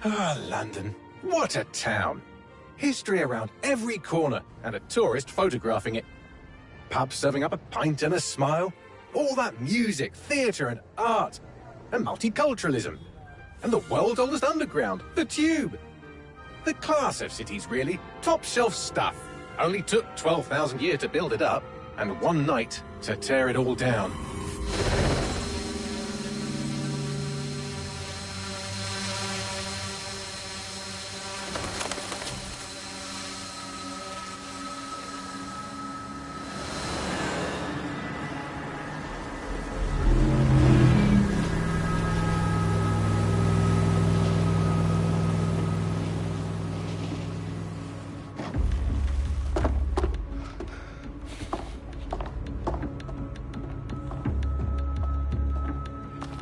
Ah, London. What a town. History around every corner, and a tourist photographing it. Pubs serving up a pint and a smile. All that music, theatre and art. And multiculturalism. And the world's oldest underground, the Tube. The class of cities, really. Top shelf stuff. Only took 12,000 years to build it up, and one night to tear it all down.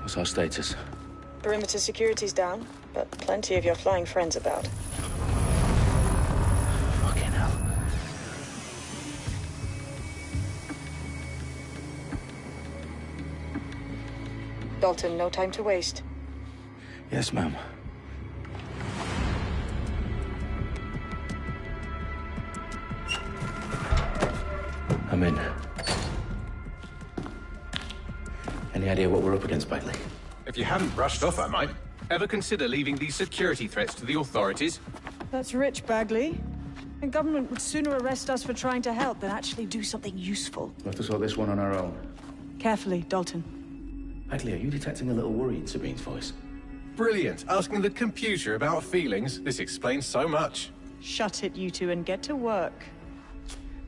What's our status? Perimeter security's down, but plenty of your flying friends about. Fucking hell. Dalton, no time to waste. Yes, ma'am. I'm in. Any idea what we're up against, Bagley? If you hadn't brushed off, I might. Ever consider leaving these security threats to the authorities? That's rich, Bagley. The government would sooner arrest us for trying to help than actually do something useful. We'll have to sort this one on our own. Carefully, Dalton. Bagley, are you detecting a little worry in Sabine's voice? Brilliant. Asking the computer about feelings. This explains so much. Shut it, you two, and get to work.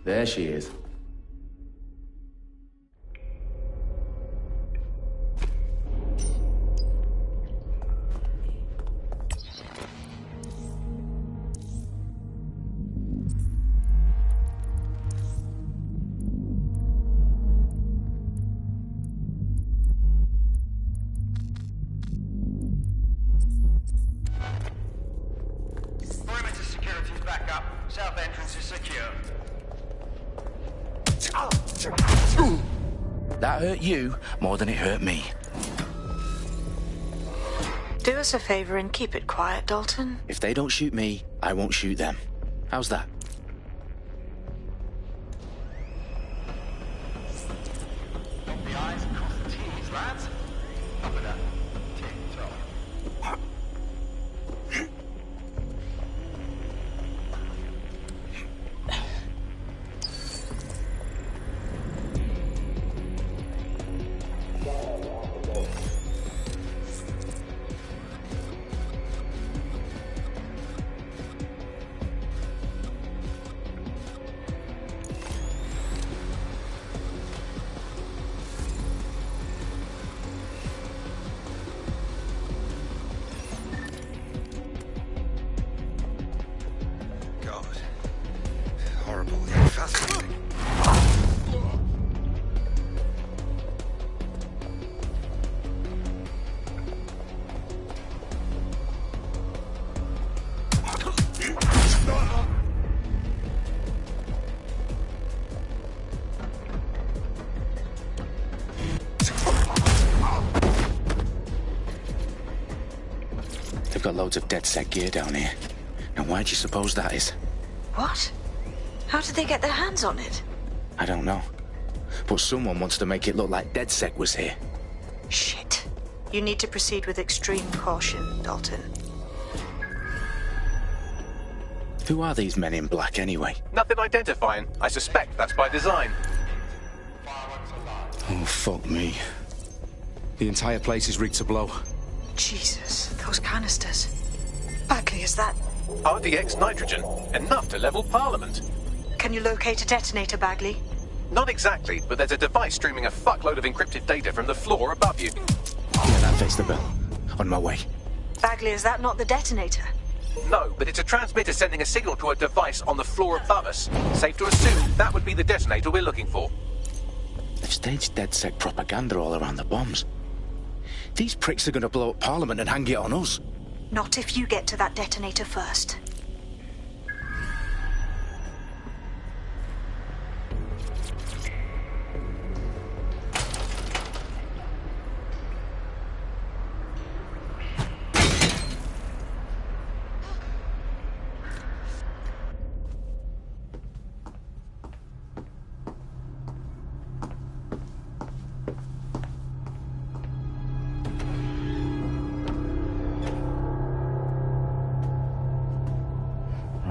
There she is. Perimeter security's back up. South entrance is secure. That hurt you more than it hurt me. Do us a favor and keep it quiet, Dalton. If they don't shoot me, I won't shoot them. How's that? Dot the I's, cross the T's, lads. Up with that. Tick-tock. God. Horrible yet fascinating. They've got loads of DedSec gear down here. Now why do you suppose that is? What? How did they get their hands on it? I don't know. But someone wants to make it look like DedSec was here. Shit. You need to proceed with extreme caution, Dalton. Who are these men in black anyway? Nothing identifying. I suspect that's by design. Oh, fuck me. The entire place is rigged to blow. Jesus, those canisters. Bagley, is that... RDX nitrogen. Enough to level Parliament. Can you locate a detonator, Bagley? Not exactly, but there's a device streaming a fuckload of encrypted data from the floor above you. Yeah, that fits the bill. On my way. Bagley, is that not the detonator? No, but it's a transmitter sending a signal to a device on the floor above us. Safe to assume that would be the detonator we're looking for. They've staged DedSec propaganda all around the bombs. These pricks are going to blow up Parliament and hang it on us. Not if you get to that detonator first.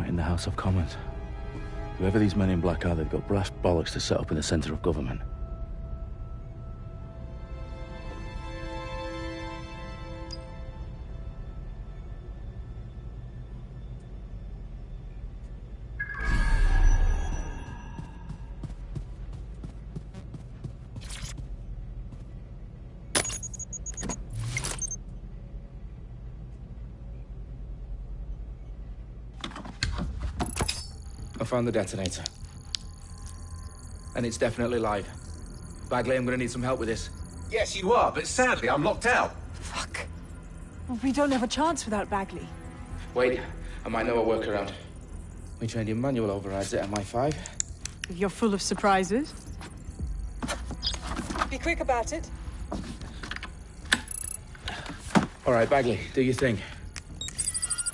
in the House of Commons. Whoever these men in black are, they've got brass bollocks to set up in the centre of government. I found the detonator. And it's definitely live. Bagley, I'm gonna need some help with this. Yes, you are, but sadly, I'm locked out. Fuck. Well, we don't have a chance without Bagley. Wait, I might know a workaround. We trained in manual overrides at MI5. You're full of surprises. Be quick about it. All right, Bagley, do your thing.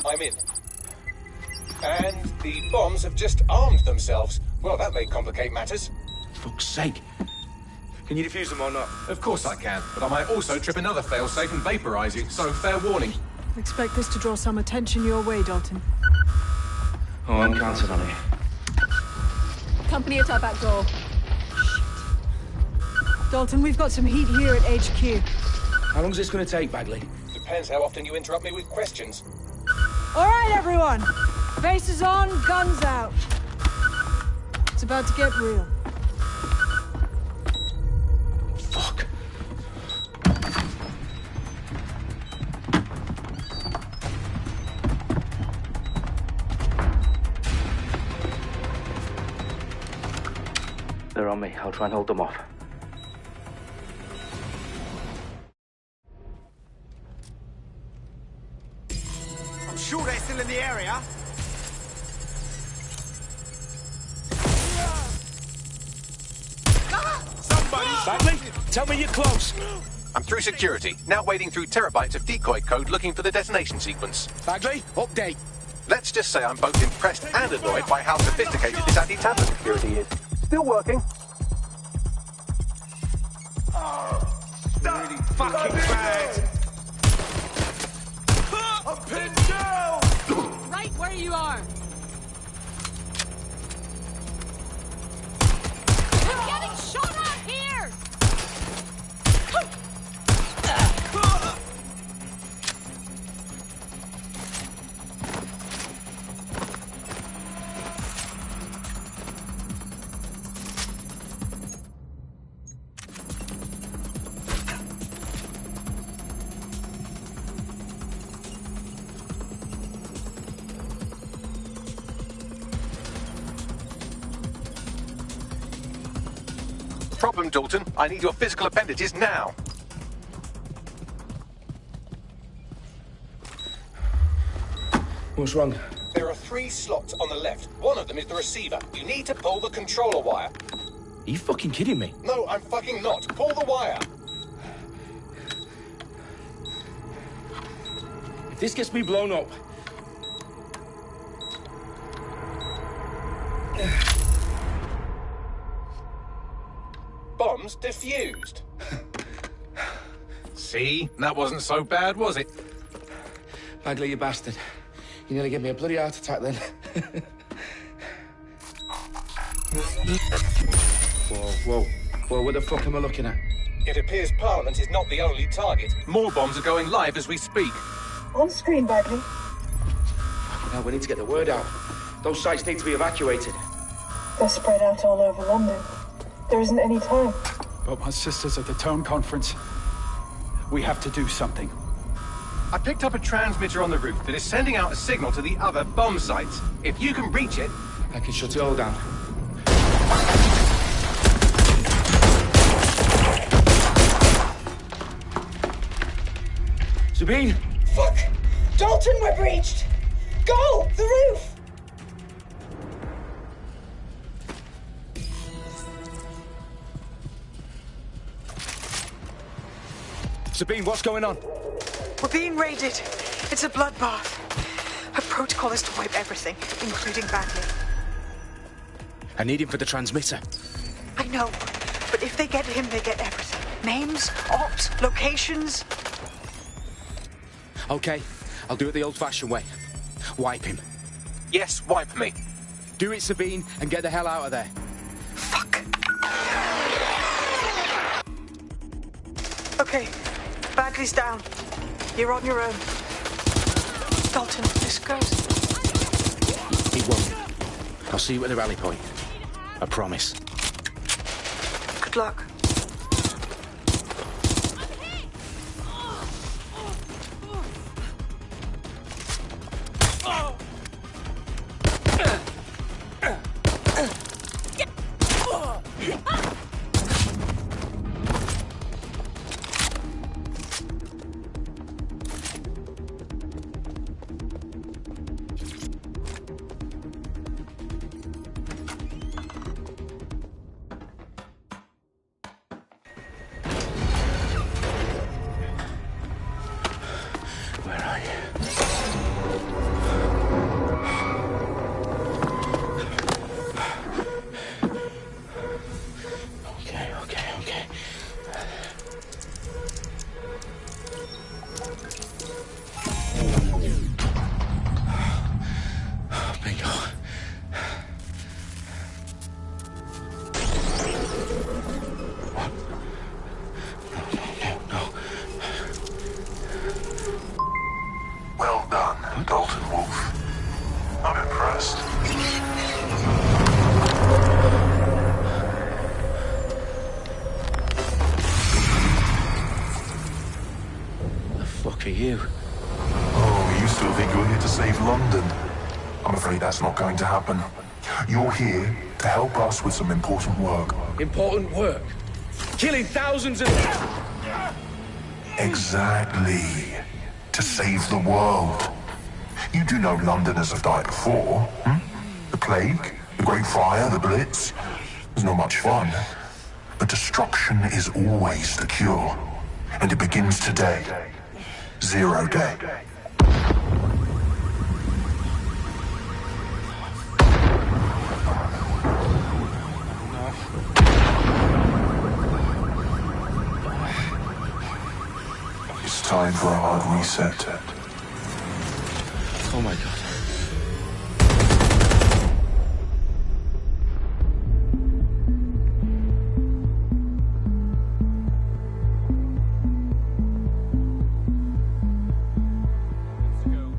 I'm in. And the bombs have just armed themselves. Well, that may complicate matters. Fuck's sake. Can you defuse them or not? Of course I can, but I might also trip another failsafe and vaporize you, so fair warning. Expect this to draw some attention your way, Dalton. Oh, I'm counting on it. Company at our back door. Dalton, we've got some heat here at HQ. How long's this gonna take, Bagley? Depends how often you interrupt me with questions. All right, everyone. Faces on, guns out. It's about to get real. Fuck. They're on me. I'll try and hold them off. I'm sure they're still in the area. Bagley, tell me you're close. I'm through security, now wading through terabytes of decoy code looking for the detonation sequence. Bagley, update. Let's just say I'm both impressed and annoyed by how sophisticated this anti-tamper security is. Still working. Really fucking bad. I'm pinned down. Right where you are. I'm getting shot at here! Problem, Dalton. I need your physical appendages now. What's wrong? There are 3 slots on the left. One of them is the receiver. You need to pull the controller wire. Are you fucking kidding me? No, I'm fucking not. Pull the wire. If this gets me blown up... Bombs defused. See? That wasn't so bad, was it? Bagley, you bastard. You nearly gave me a bloody heart attack then. Whoa. What the fuck am I looking at? It appears Parliament is not the only target. More bombs are going live as we speak. On screen, Bagley. Now we need to get the word out. Those sites need to be evacuated. They're spread out all over London. There isn't any time. But my sister's at the town conference. We have to do something. I picked up a transmitter on the roof that is sending out a signal to the other bomb sites. If you can reach it... I can shut it all down. Sabine! Fuck! Dalton, we're breached! Go! The roof! Sabine, what's going on? We're being raided. It's a bloodbath. Our protocol is to wipe everything, including Bagley. I need him for the transmitter. I know, but if they get him, they get everything. Names, ops, locations. Okay, I'll do it the old-fashioned way. Wipe him. Yes, wipe me. Do it, Sabine, and get the hell out of there. Fuck. Okay, Bagley's down. You're on your own. Dalton, this goes. It won't. I'll see you at the rally point. I promise. Good luck. Well done, Dalton Wolf. I'm impressed. The fuck are you? Oh, you still think you're here to save London? I'm afraid that's not going to happen. You're here to help us with some important work. Important work? Killing thousands of... Exactly. To save the world. You do know Londoners have died before, hmm? The Plague, the Great Fire, the Blitz. It's not much fun. But destruction is always the cure. And it begins today. Zero Day. It's time for a hard reset. Oh my god.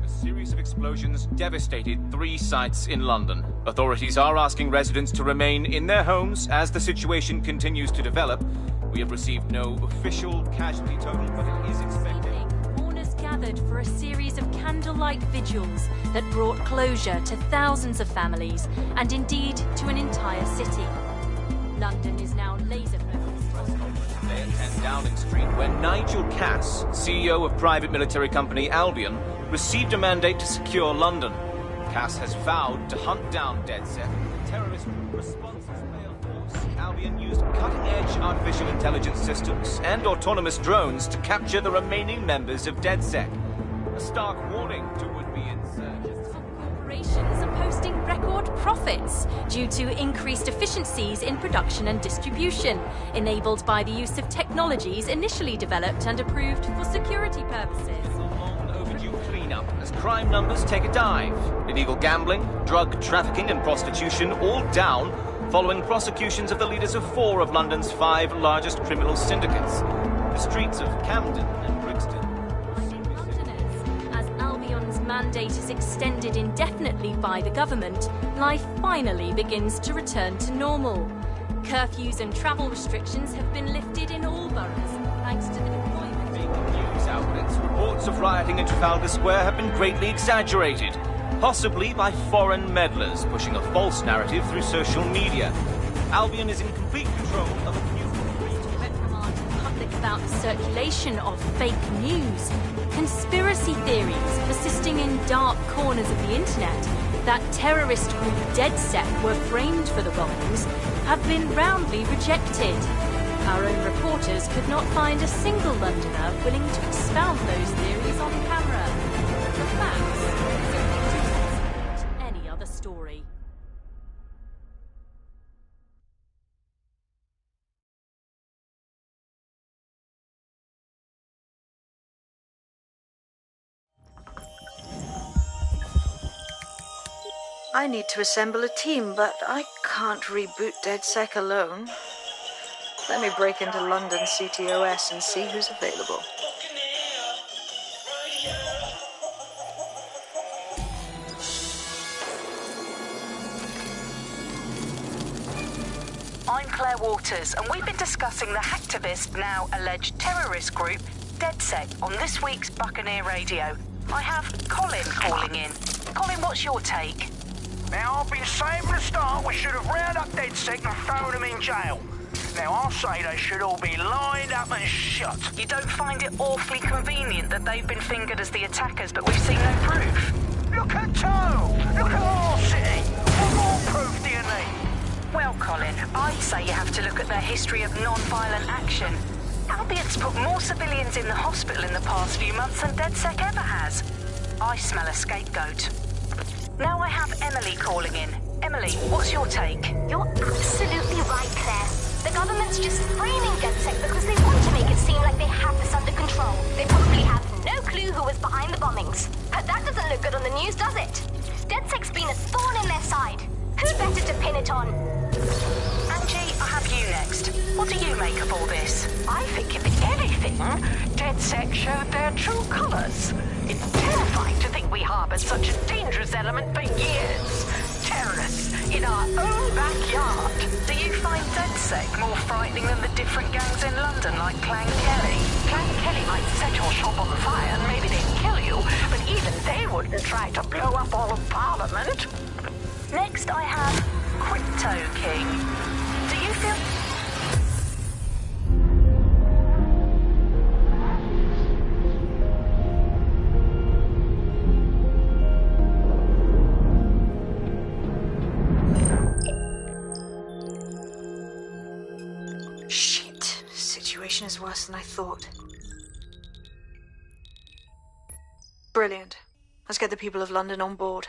A series of explosions devastated 3 sites in London. Authorities are asking residents to remain in their homes as the situation continues to develop. We have received no official casualty total, but it is expected. Mourners gathered for a series of candlelight vigils that brought closure to thousands of families and indeed to an entire city. London is now laser focused. Today at 10 Downing Street, when Nigel Cass, CEO of private military company Albion, received a mandate to secure London. Cass has vowed to hunt down DedSec. Terrorist responses failed force. Albion used cutting-edge artificial intelligence systems and autonomous drones to capture the remaining members of DedSec. A stark warning to would-be insurgents. Corporations are posting record profits due to increased efficiencies in production and distribution, enabled by the use of technologies initially developed and approved for security purposes. Cleanup as crime numbers take a dive. Illegal gambling, drug trafficking and prostitution all down following prosecutions of the leaders of 4 of London's 5 largest criminal syndicates. The streets of Camden and Brixton. Londoners, as Albion's mandate is extended indefinitely by the government, life finally begins to return to normal. Curfews and travel restrictions have been lifted in all boroughs, thanks to the deployment. News outlets, reports of rioting in Trafalgar Square have been greatly exaggerated, possibly by foreign meddlers pushing a false narrative through social media. Albion is in complete control of a new reprimand the public about the circulation of fake news, conspiracy theories persisting in dark corners of the internet that terrorist group DedSec were framed for the bombings have been roundly rejected. Our own reporters could not find a single Londoner willing to expound those theories on camera. The facts simply don't any other story. I need to assemble a team, but I can't reboot DedSec alone. Let me break into London CTOS and see who's available. I'm Claire Waters, and we've been discussing the hacktivist, now alleged terrorist group, DedSec, on this week's Buccaneer Radio. I have Colin calling in. Colin, what's your take? Now, I've been saying from the start we should have rounded up DedSec and thrown them in jail. Now, I'll say they should all be lined up and shot. You don't find it awfully convenient that they've been fingered as the attackers, but we've seen no proof? Look at Toe! Look at our city! What more proof do you need? Well, Colin, I'd say you have to look at their history of non-violent action. Albion's put more civilians in the hospital in the past few months than DedSec ever has. I smell a scapegoat. Now I have Emily calling in. Emily, what's your take? You're absolutely right, Claire. The government's just framing DedSec because they want to make it seem like they have this under control. They probably have no clue who was behind the bombings. But that doesn't look good on the news, does it? DedSec's been a thorn in their side. Who better to pin it on? Angie, I have you next. What do you make of all this? I think, if anything, DedSec showed their true colors. It's terrifying to think we harbored such a dangerous element for years. Terrorists in our own backyard. Do you find DedSec more frightening than the different gangs in London, like Clan Kelly? Clan Kelly might set your shop on fire and maybe they'd kill you, but even they wouldn't try to blow up all of Parliament. Next I have Crypto King. Do you feel... Shit. Situation is worse than I thought. Brilliant. Let's get the people of London on board.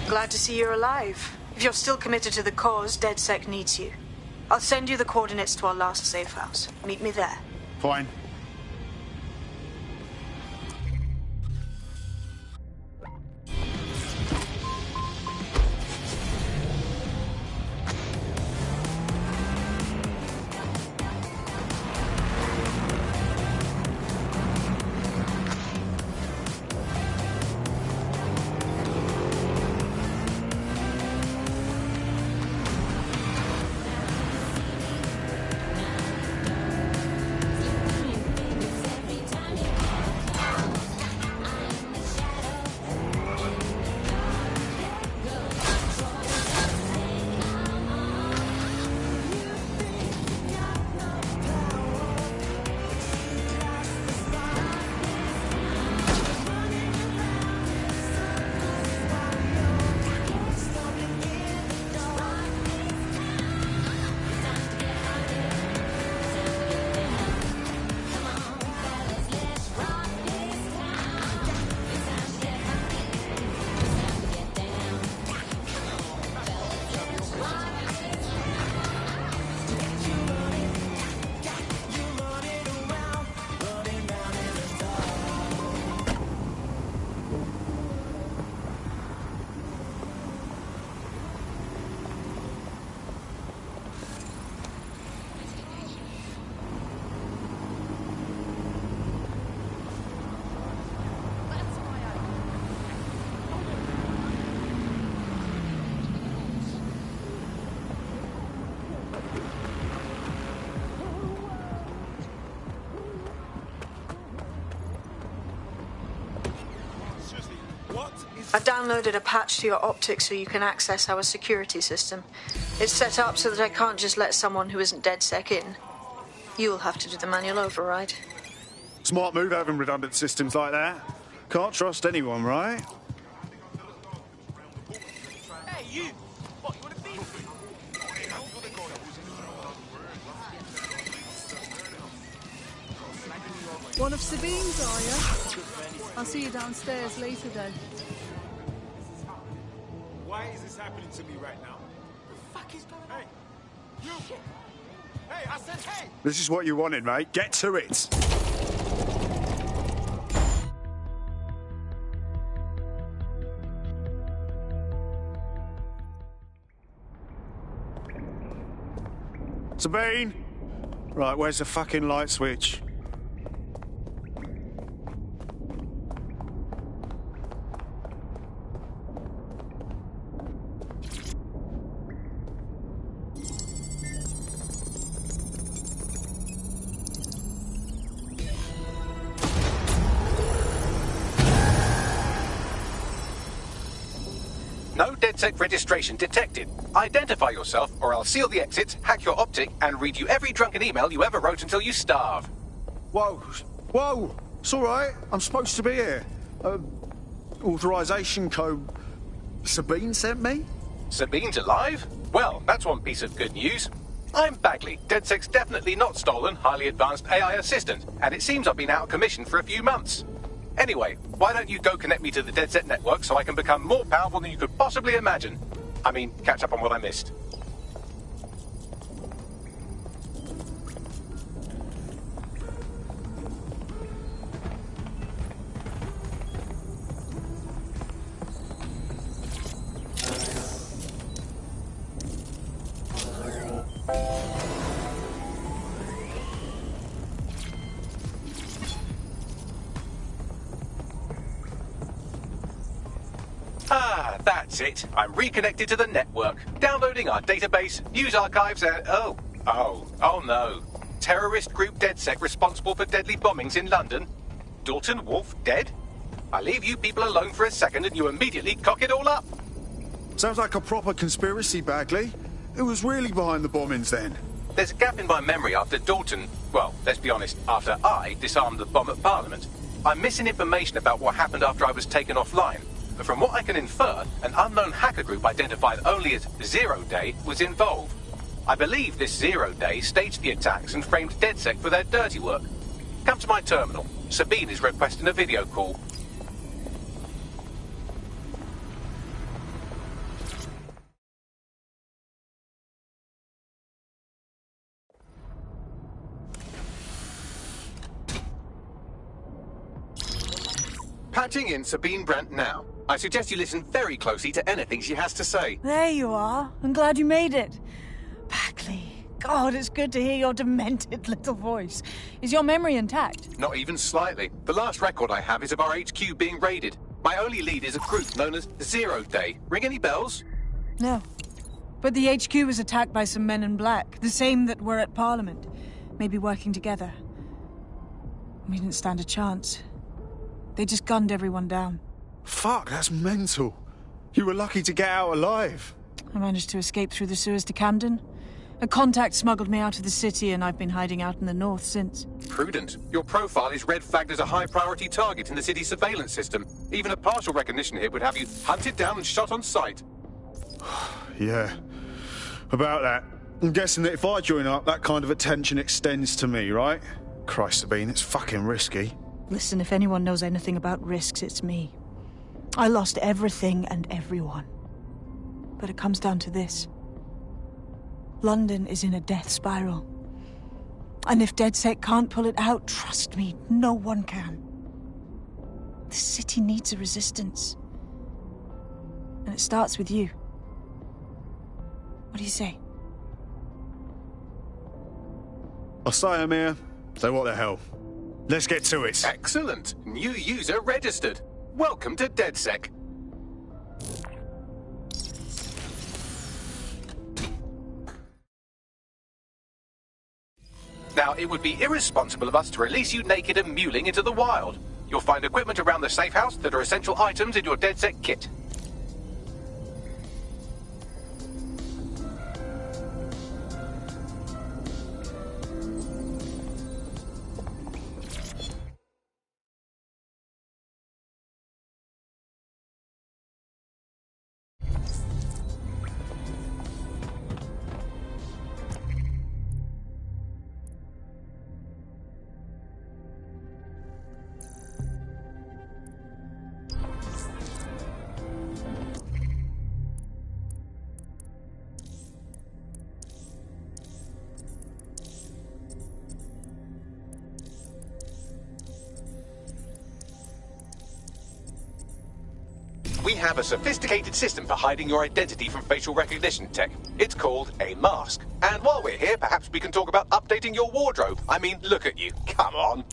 Glad to see you're alive. If you're still committed to the cause, DedSec needs you. I'll send you the coordinates to our last safe house. Meet me there. Fine. I've downloaded a patch to your optics so you can access our security system. It's set up so that I can't just let someone who isn't DedSec in. You'll have to do the manual override. Smart move having redundant systems like that. Can't trust anyone, right? Hey, you! What, you want to be? One of Sabine's, are you? I'll see you downstairs later then. Why is this happening to me right now? The fuck is going on? Hey! You! Hey, I said hey! This is what you wanted, mate. Get to it. Sabine! Right, where's the fucking light switch? No DedSec registration detected. Identify yourself, or I'll seal the exits, hack your optic, and read you every drunken email you ever wrote until you starve. Whoa! Whoa! It's all right. I'm supposed to be here. Authorization code Sabine sent me? Sabine's alive? Well, that's one piece of good news. I'm Bagley, DedSec's definitely not stolen, highly advanced AI assistant, and it seems I've been out of commission for a few months. Anyway, why don't you go connect me to the DedSec network so I can become more powerful than you could possibly imagine? I mean, catch up on what I missed. Ah, that's it. I'm reconnected to the network, downloading our database, news archives, and oh no. Terrorist group DedSec responsible for deadly bombings in London? Dalton Wolf dead? I leave you people alone for a second and you immediately cock it all up. Sounds like a proper conspiracy, Bagley. Who was really behind the bombings then? There's a gap in my memory after Dalton, well, let's be honest, after I disarmed the bomb at Parliament. I'm missing information about what happened after I was taken offline. But from what I can infer, an unknown hacker group identified only as Zero Day was involved. I believe this Zero Day staged the attacks and framed DedSec for their dirty work. Come to my terminal. Sabine is requesting a video call. Patching in Sabine Brandt now. I suggest you listen very closely to anything she has to say. There you are. I'm glad you made it. Bagley, God, it's good to hear your demented little voice. Is your memory intact? Not even slightly. The last record I have is of our HQ being raided. My only lead is a group known as Zero Day. Ring any bells? No. But the HQ was attacked by some men in black, the same that were at Parliament. Maybe working together. We didn't stand a chance. They just gunned everyone down. Fuck, that's mental. You were lucky to get out alive. I managed to escape through the sewers to Camden. A contact smuggled me out of the city and I've been hiding out in the north since. Prudent. Your profile is red flagged as a high-priority target in the city's surveillance system. Even a partial recognition hit would have you hunted down and shot on sight. Yeah, about that. I'm guessing that if I join up, that kind of attention extends to me, right? Christ, Sabine, it's fucking risky. Listen, if anyone knows anything about risks, it's me. I lost everything and everyone. But it comes down to this. London is in a death spiral. And if DedSec can't pull it out, trust me, no one can. The city needs a resistance. And it starts with you. What do you say? I'll say, Amir. So what the hell? Let's get to it. Excellent. New user registered. Welcome to DedSec. Now, it would be irresponsible of us to release you naked and mewling into the wild. You'll find equipment around the safe house that are essential items in your DedSec kit. We have a sophisticated system for hiding your identity from facial recognition tech. It's called a mask. And while we're here, perhaps we can talk about updating your wardrobe. I mean, look at you. Come on.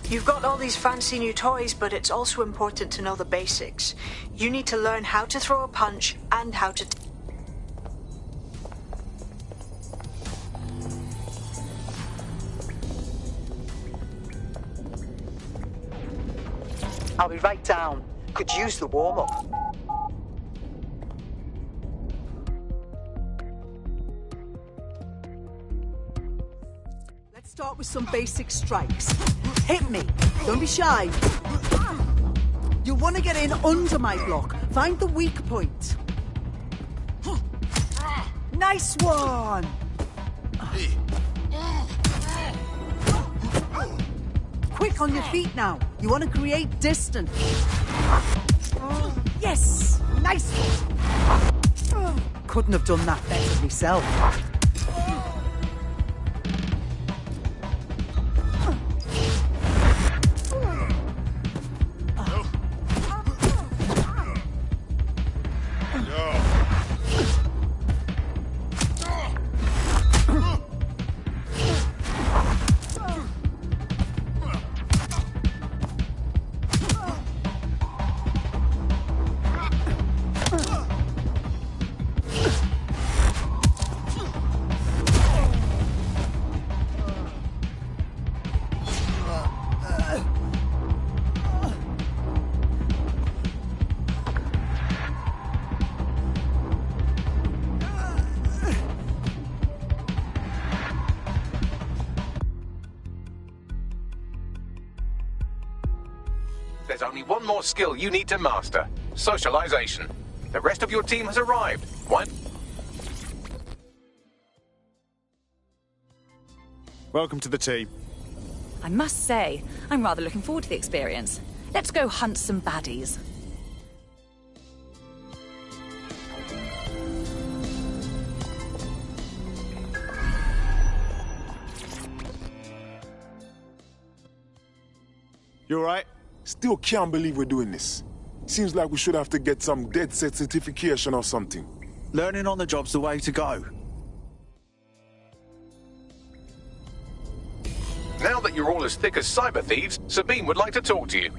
You've got all these fancy new toys, but it's also important to know the basics. You need to learn how to throw a punch and how to... I'll be right down. Could use the warm-up. Let's start with some basic strikes. Hit me. Don't be shy. You'll want to get in under my block. Find the weak point. Nice one! Quick on your feet now. You want to create distance. Yes! Nice one! Couldn't have done that better myself. There's only one more skill you need to master. Socialization. The rest of your team has arrived. Why? Welcome to the team. I must say, I'm rather looking forward to the experience. Let's go hunt some baddies. You all right? Still can't believe we're doing this. Seems like we should have to get some DedSec certification or something. Learning on the job's the way to go. Now that you're all as thick as cyber thieves, Sabine would like to talk to you.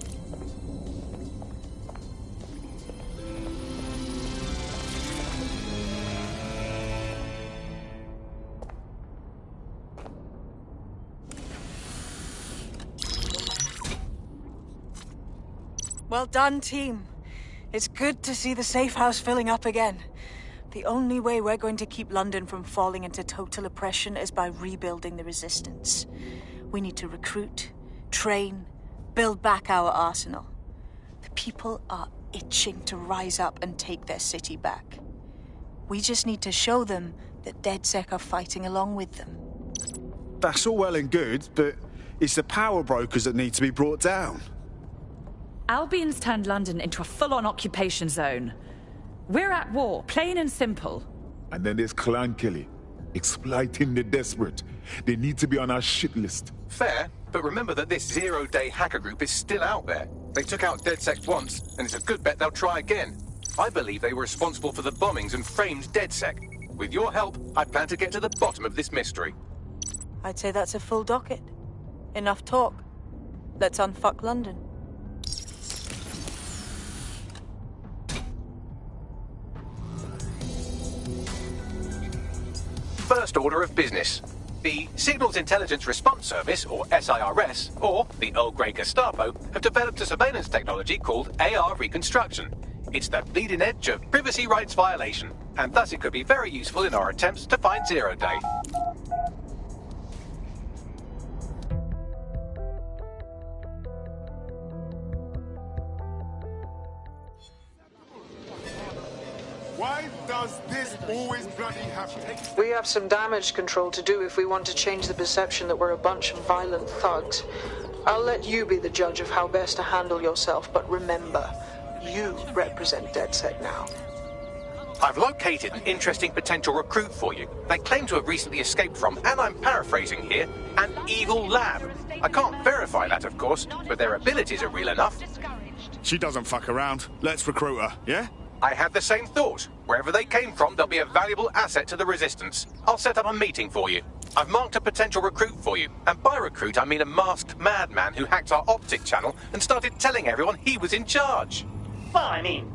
Well done, team. It's good to see the safe house filling up again. The only way we're going to keep London from falling into total oppression is by rebuilding the resistance. We need to recruit, train, build back our arsenal. The people are itching to rise up and take their city back. We just need to show them that DedSec are fighting along with them. That's all well and good, but it's the power brokers that need to be brought down. Albion's turned London into a full-on occupation zone. We're at war, plain and simple. And then there's Clan Kelly, exploiting the desperate. They need to be on our shit list. Fair, but remember that this zero-day hacker group is still out there. They took out DedSec once, and it's a good bet they'll try again. I believe they were responsible for the bombings and framed DedSec. With your help, I plan to get to the bottom of this mystery. I'd say that's a full docket. Enough talk. Let's unfuck London. First order of business. The Signals Intelligence Response Service, or SIRS, or the Earl Grey Gestapo, have developed a surveillance technology called AR Reconstruction. It's the bleeding edge of privacy rights violation, and thus it could be very useful in our attempts to find Zero Day. Why does this always bloody happen? We have some damage control to do if we want to change the perception that we're a bunch of violent thugs. I'll let you be the judge of how best to handle yourself, but remember, you represent DedSec now. I've located an interesting potential recruit for you. They claim to have recently escaped from, and I'm paraphrasing here, an evil lab. I can't verify that, of course, but their abilities are real enough. She doesn't fuck around. Let's recruit her, yeah? I had the same thought. Wherever they came from, they'll be a valuable asset to the Resistance. I'll set up a meeting for you. I've marked a potential recruit for you. And by recruit, I mean a masked madman who hacked our optic channel and started telling everyone he was in charge. Well, I mean,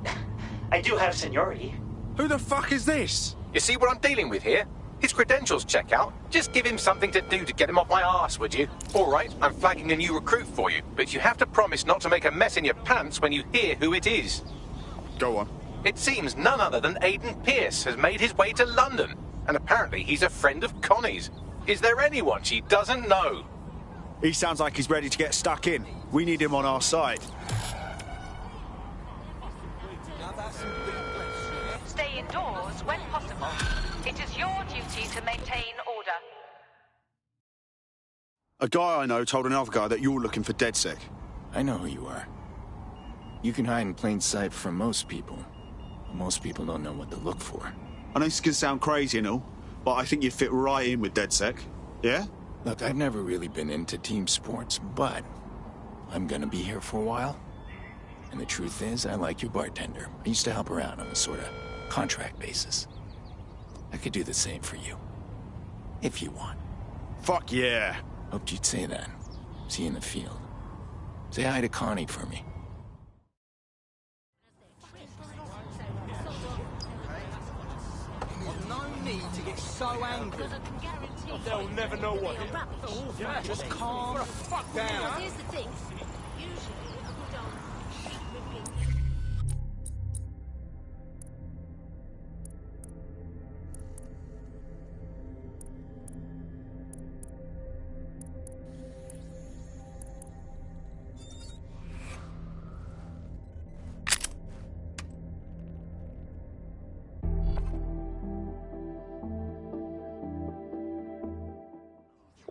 I do have seniority. Who the fuck is this? You see what I'm dealing with here? His credentials check out. Just give him something to do to get him off my arse, would you? All right, I'm flagging a new recruit for you, but you have to promise not to make a mess in your pants when you hear who it is. Go on. It seems none other than Aiden Pierce has made his way to London, and apparently he's a friend of Connie's. Is there anyone she doesn't know? He sounds like he's ready to get stuck in. We need him on our side. Stay indoors when possible. It is your duty to maintain order. A guy I know told another guy that you're looking for DedSec. I know who you are. You can hide in plain sight from most people. Most people don't know what to look for. I know this can sound crazy and all, but I think you'd fit right in with DedSec. Yeah? Look, I've never really been into team sports, but I'm gonna be here for a while. And the truth is, I like your bartender. I used to help her out on a sort of contract basis. I could do the same for you. If you want. Fuck yeah. Hoped you'd say that. See you in the field. Say hi to Connie for me. To get so angry. They'll never know what hit. Yeah, just calm the fuck down. Here's the thing.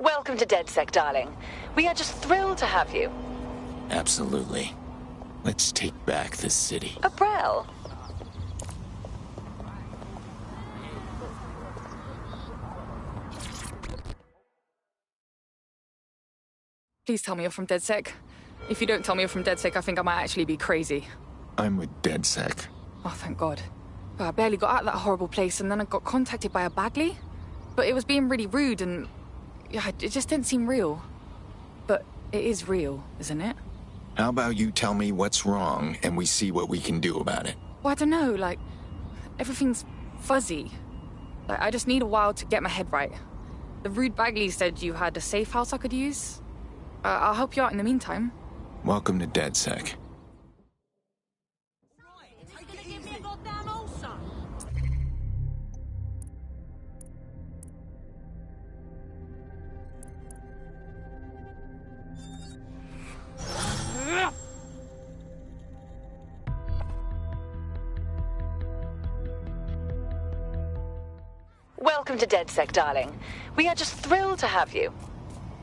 Welcome to DedSec, darling. We are just thrilled to have you. Absolutely. Let's take back the city. April. Please tell me you're from DedSec. If you don't tell me you're from DedSec, I think I might actually be crazy. I'm with DedSec. Oh, thank God. Well, I barely got out of that horrible place, and then I got contacted by a Bagley. But it was being really rude, and yeah, it just didn't seem real. But it is real, isn't it? How about you tell me what's wrong, and we see what we can do about it? Well, I don't know, like, everything's fuzzy. Like, I just need a while to get my head right. The rude Bagley said you had a safe house I could use. I'll help you out in the meantime. Welcome to DedSec. Welcome to DedSec, darling. We are just thrilled to have you.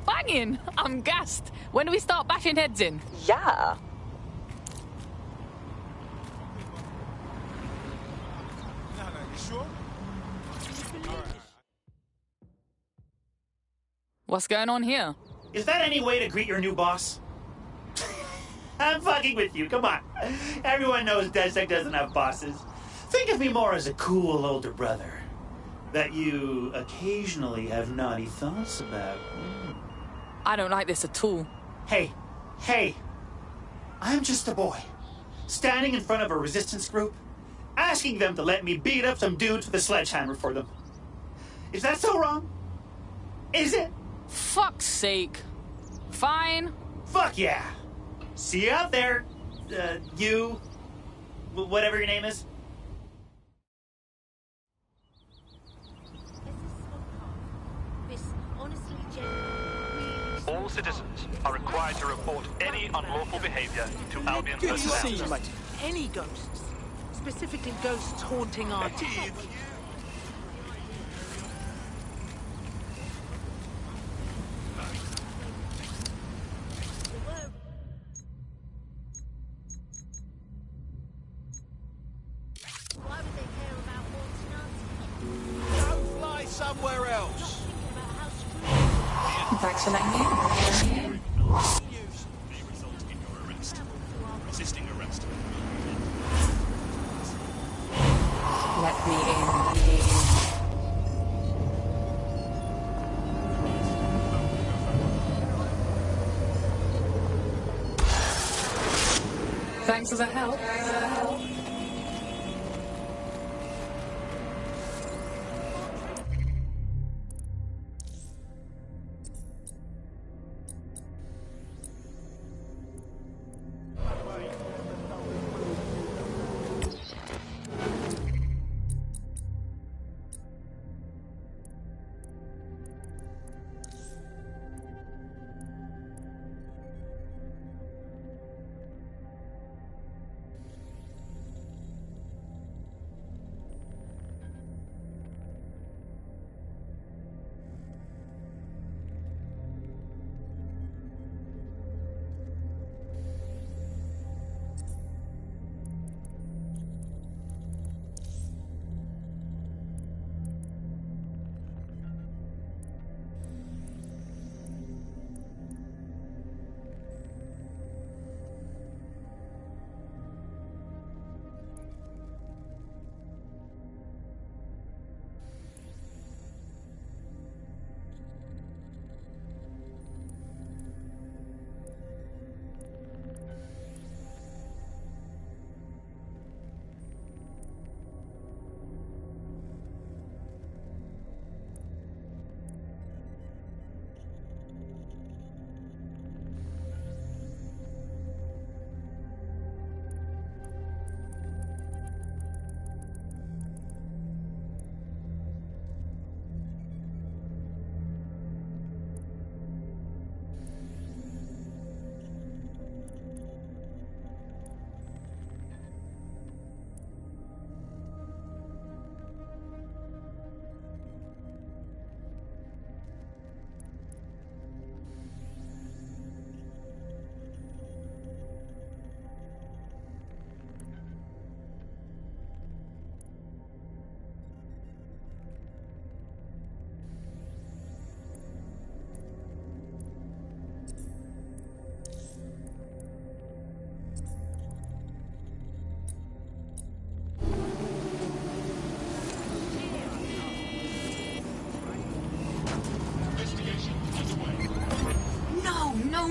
Banging! I'm gassed. When do we start bashing heads in? Yeah. What's going on here? Is that any way to greet your new boss? I'm fucking with you, come on. Everyone knows DedSec doesn't have bosses. Think of me more as a cool older brother that you occasionally have naughty thoughts about. I don't like this at all. Hey, I'm just a boy, standing in front of a resistance group, asking them to let me beat up some dudes with a sledgehammer for them. Is that so wrong? Is it? Fuck's sake. Fine. Fuck yeah. See you out there, you, whatever your name is. All citizens are required to report any unlawful behavior to Albion personnel. Any ghosts, specifically ghosts haunting our town. Go fly somewhere else. Thanks for letting me in. Resisting arrest. Let me in. Thanks for the help.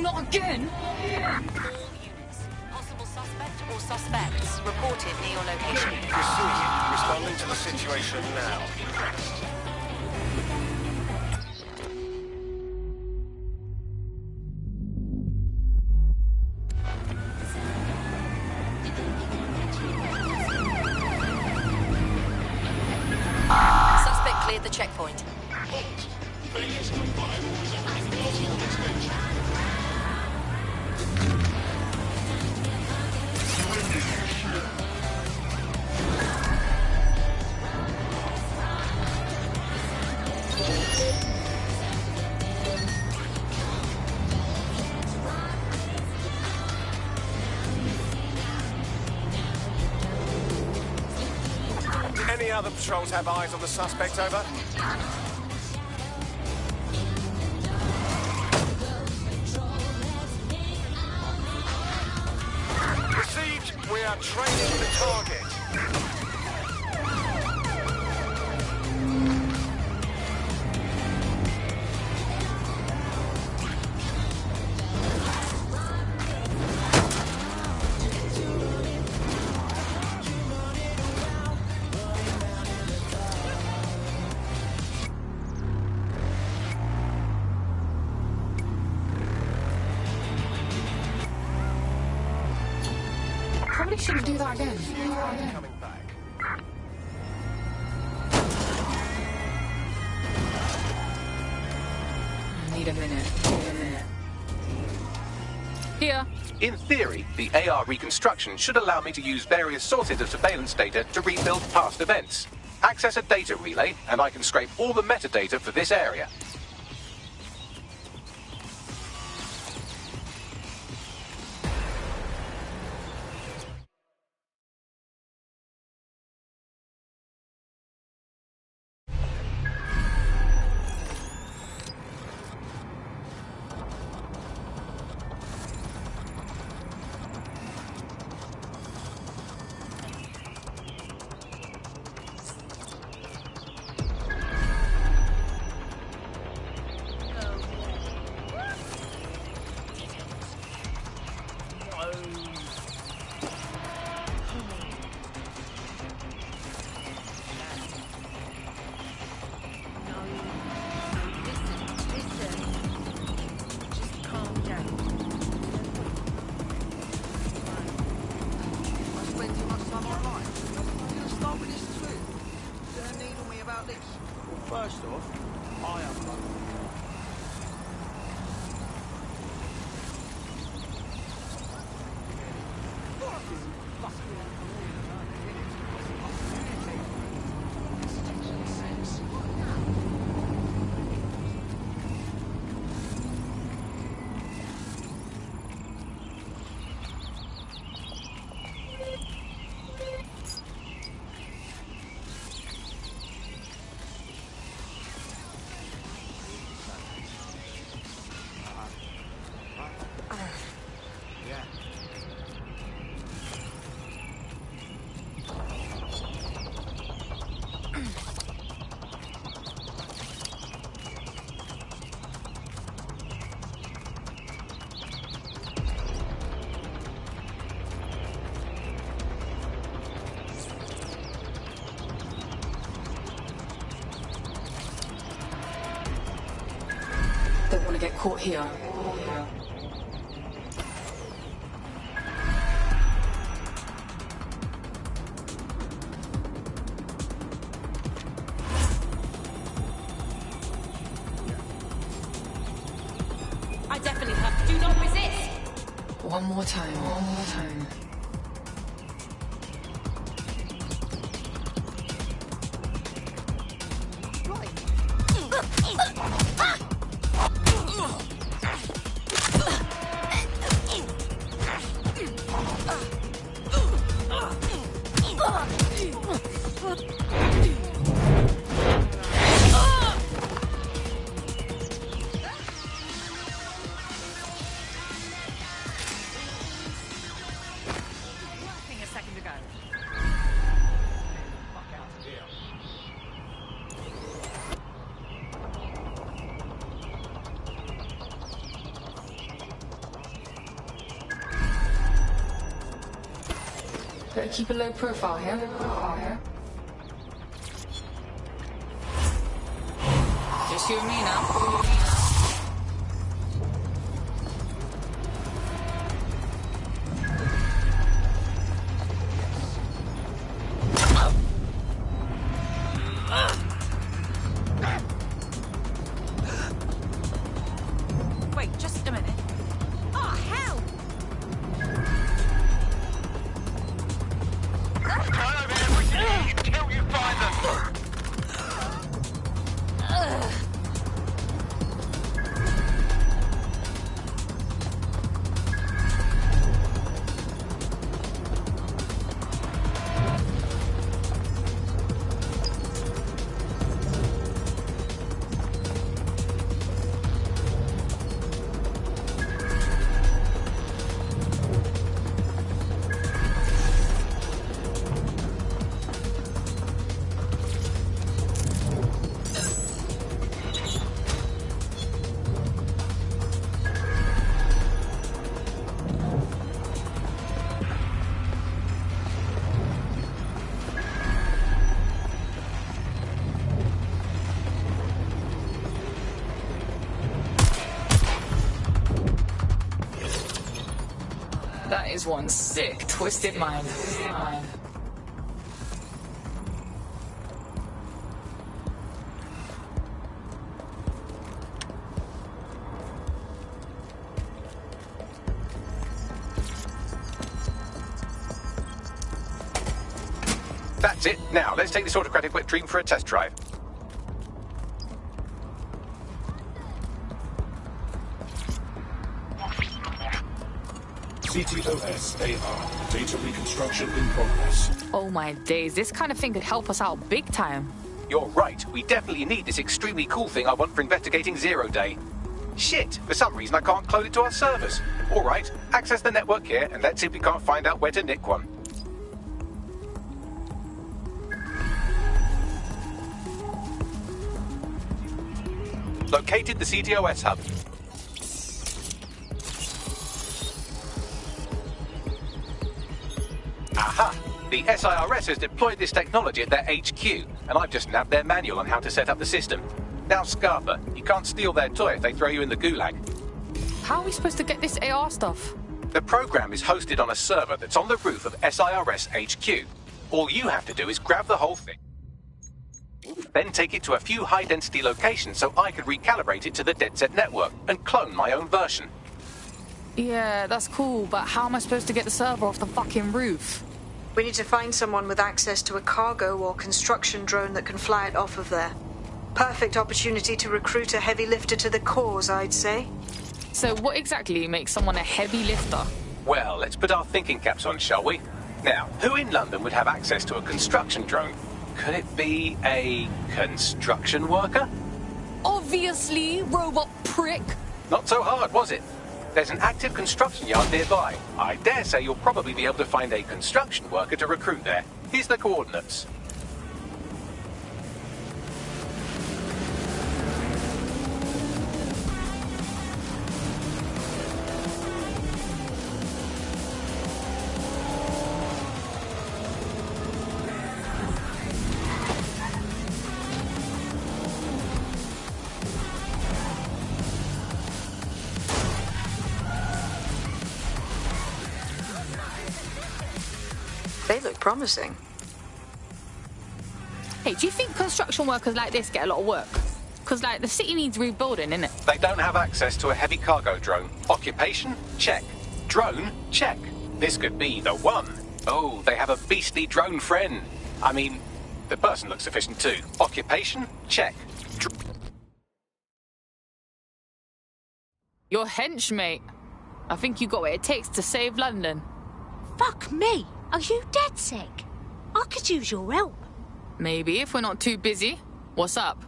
not again! Possible suspect or suspects reported near your location. Pursuing. Responding to the situation now. Suspect cleared the checkpoint. Any other patrols have eyes on the suspect, over? Received. We are training the target. Probably shouldn't do that again. Coming back. Need a minute. Here. In theory, the AR reconstruction should allow me to use various sources of surveillance data to rebuild past events. Access a data relay, and I can scrape all the metadata for this area. First off, I am one. Don't want to get caught here. I definitely have. Do not resist. One more time. Better keep a low profile here. Just you and me now. Wait, just a minute. Oh, hell! Turn over everything until you find them. That is one sick, twisted mind. That's it. Now, let's take this autocratic wet dream for a test drive. CTOS-AR. Data reconstruction in progress. Oh my days, this kind of thing could help us out big time. You're right. We definitely need this extremely cool thing I want for investigating Zero Day. Shit, for some reason I can't clone it to our servers. All right, access the network here and let's see if we can't find out where to nick one. Located the CTOS hub. Aha! The SIRS has deployed this technology at their HQ, and I've just nabbed their manual on how to set up the system. Now, Scarpa, you can't steal their toy if they throw you in the gulag. How are we supposed to get this AR stuff? The program is hosted on a server that's on the roof of SIRS HQ. All you have to do is grab the whole thing, then take it to a few high-density locations so I could recalibrate it to the DedSec network and clone my own version. Yeah, that's cool, but how am I supposed to get the server off the fucking roof? We need to find someone with access to a cargo or construction drone that can fly it off of there. Perfect opportunity to recruit a heavy lifter to the cause, I'd say. So what exactly makes someone a heavy lifter? Well, let's put our thinking caps on, shall we? Now, who in London would have access to a construction drone? Could it be a construction worker? Obviously, robot prick. Not so hard, was it? There's an active construction yard nearby. I dare say you'll probably be able to find a construction worker to recruit there. Here's the coordinates. They look promising. Hey, do you think construction workers like this get a lot of work? Because, like, the city needs rebuilding, innit? They don't have access to a heavy cargo drone. Occupation? Check. Drone? Check. This could be the one. Oh, they have a beastly drone friend. I mean, the person looks sufficient too. Occupation? Check. You're hench, mate. I think you got what it takes to save London. Fuck me! Are you DedSec? I could use your help. Maybe, if we're not too busy. What's up?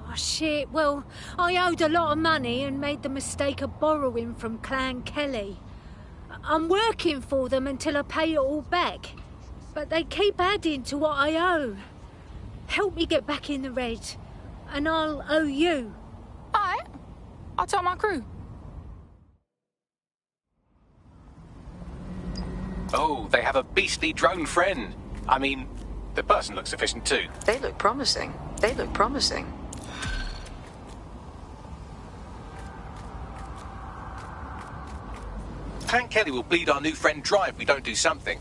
Oh, shit. Well, I owed a lot of money and made the mistake of borrowing from Clan Kelly. I'm working for them until I pay it all back. But they keep adding to what I owe. Help me get back in the red, and I'll owe you. Alright. I'll tell my crew. Oh, they have a beastly drone friend. I mean, the person looks sufficient too. They look promising. They look promising. Clan Kelly will bleed our new friend dry if we don't do something.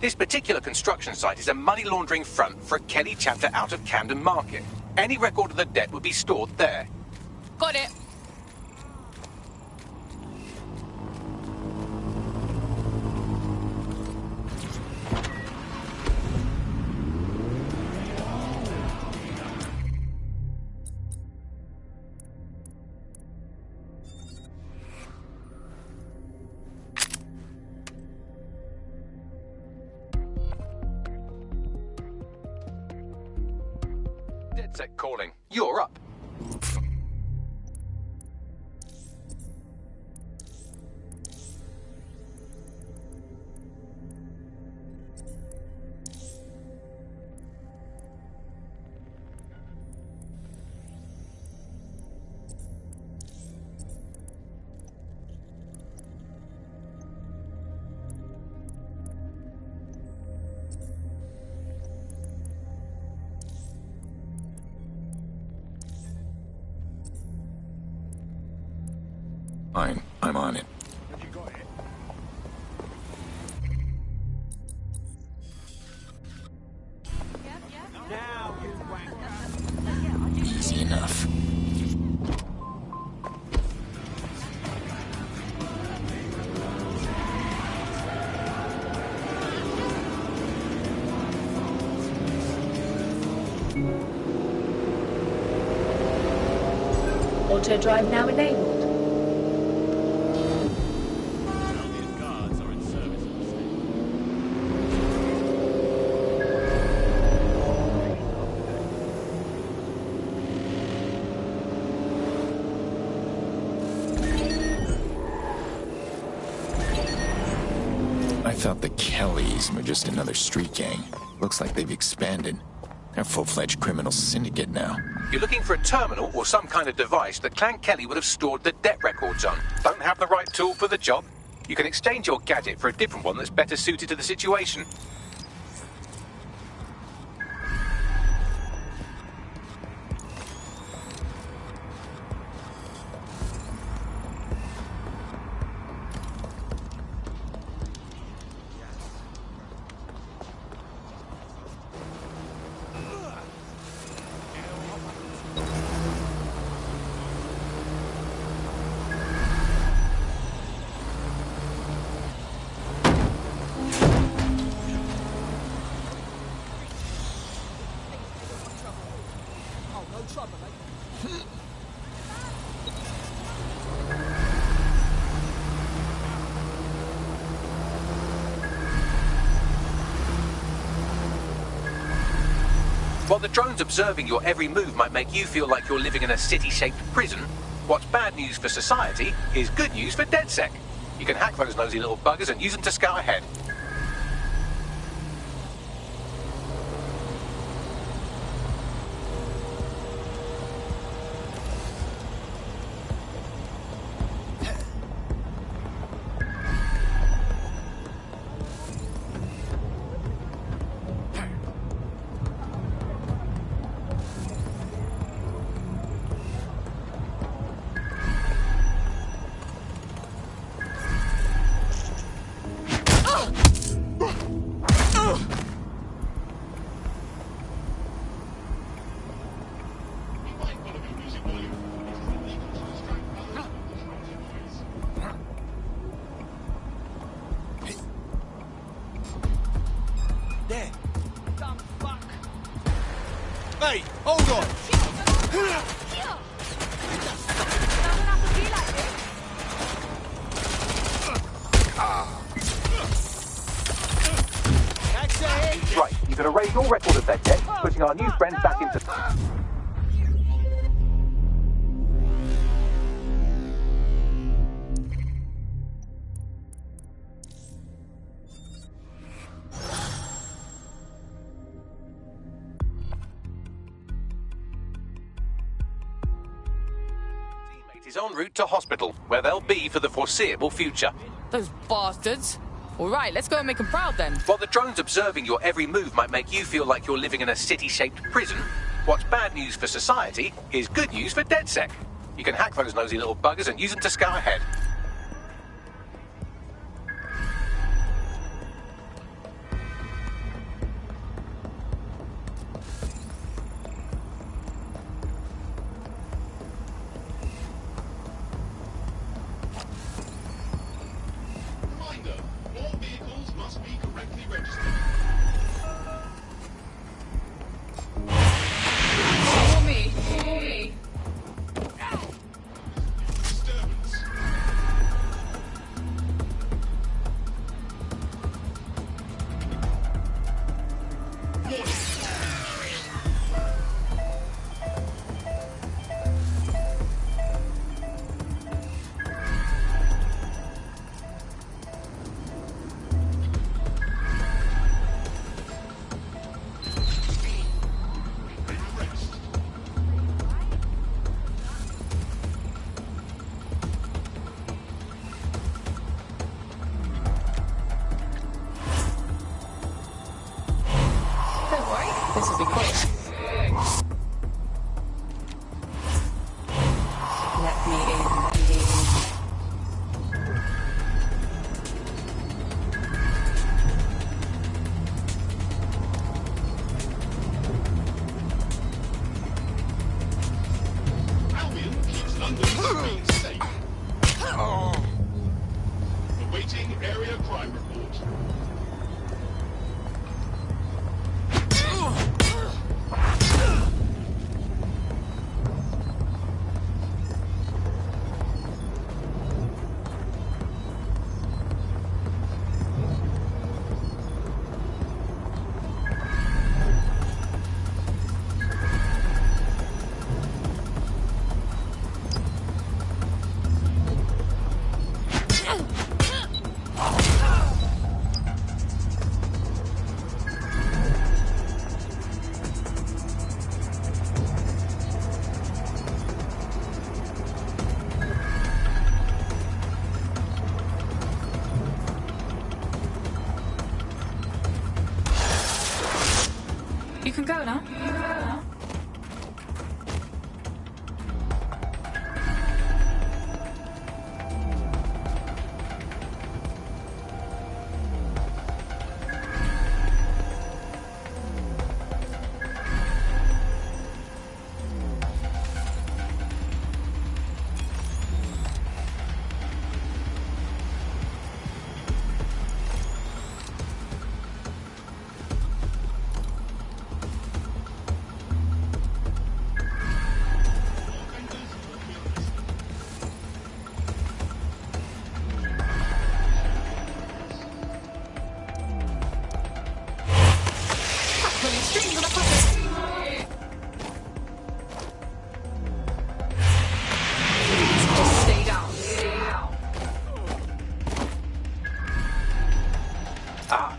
This particular construction site is a money laundering front for a Kelly chapter out of Camden Market. Any record of the debt would be stored there. Got it. DedSec calling. You're up. Fine, I'm on it. Easy enough. Auto drive now enabled. I thought the Kellys were just another street gang. Looks like they've expanded. They're a full-fledged criminal syndicate now. You're looking for a terminal or some kind of device that Clan Kelly would have stored the debt records on. Don't have the right tool for the job? You can exchange your gadget for a different one that's better suited to the situation. While the drones observing your every move might make you feel like you're living in a city-shaped prison, what's bad news for society is good news for DedSec. You can hack those nosy little buggers and use them to scout ahead. There. Dumb fuck. Hey, hold on. Right, you can erase all record of that debt, putting our new friend back into... Teammate is en route to hospital, where they'll be for the foreseeable future. Those bastards. All right, let's go and make them proud then. While the drones observing your every move might make you feel like you're living in a city-shaped prison, what's bad news for society is good news for DedSec. You can hack those nosy little buggers and use them to scout ahead. This will be quick. Let me in. Albion keeps London streets safe. Awaiting area crime report. You can go now.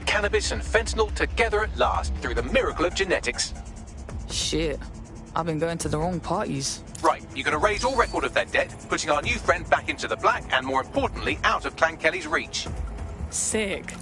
Cannabis and fentanyl together at last through the miracle of genetics. Shit. I've been going to the wrong parties. Right, you're going to raise all record of that debt, putting our new friend back into the black and, more importantly, out of Clan Kelly's reach. Sick.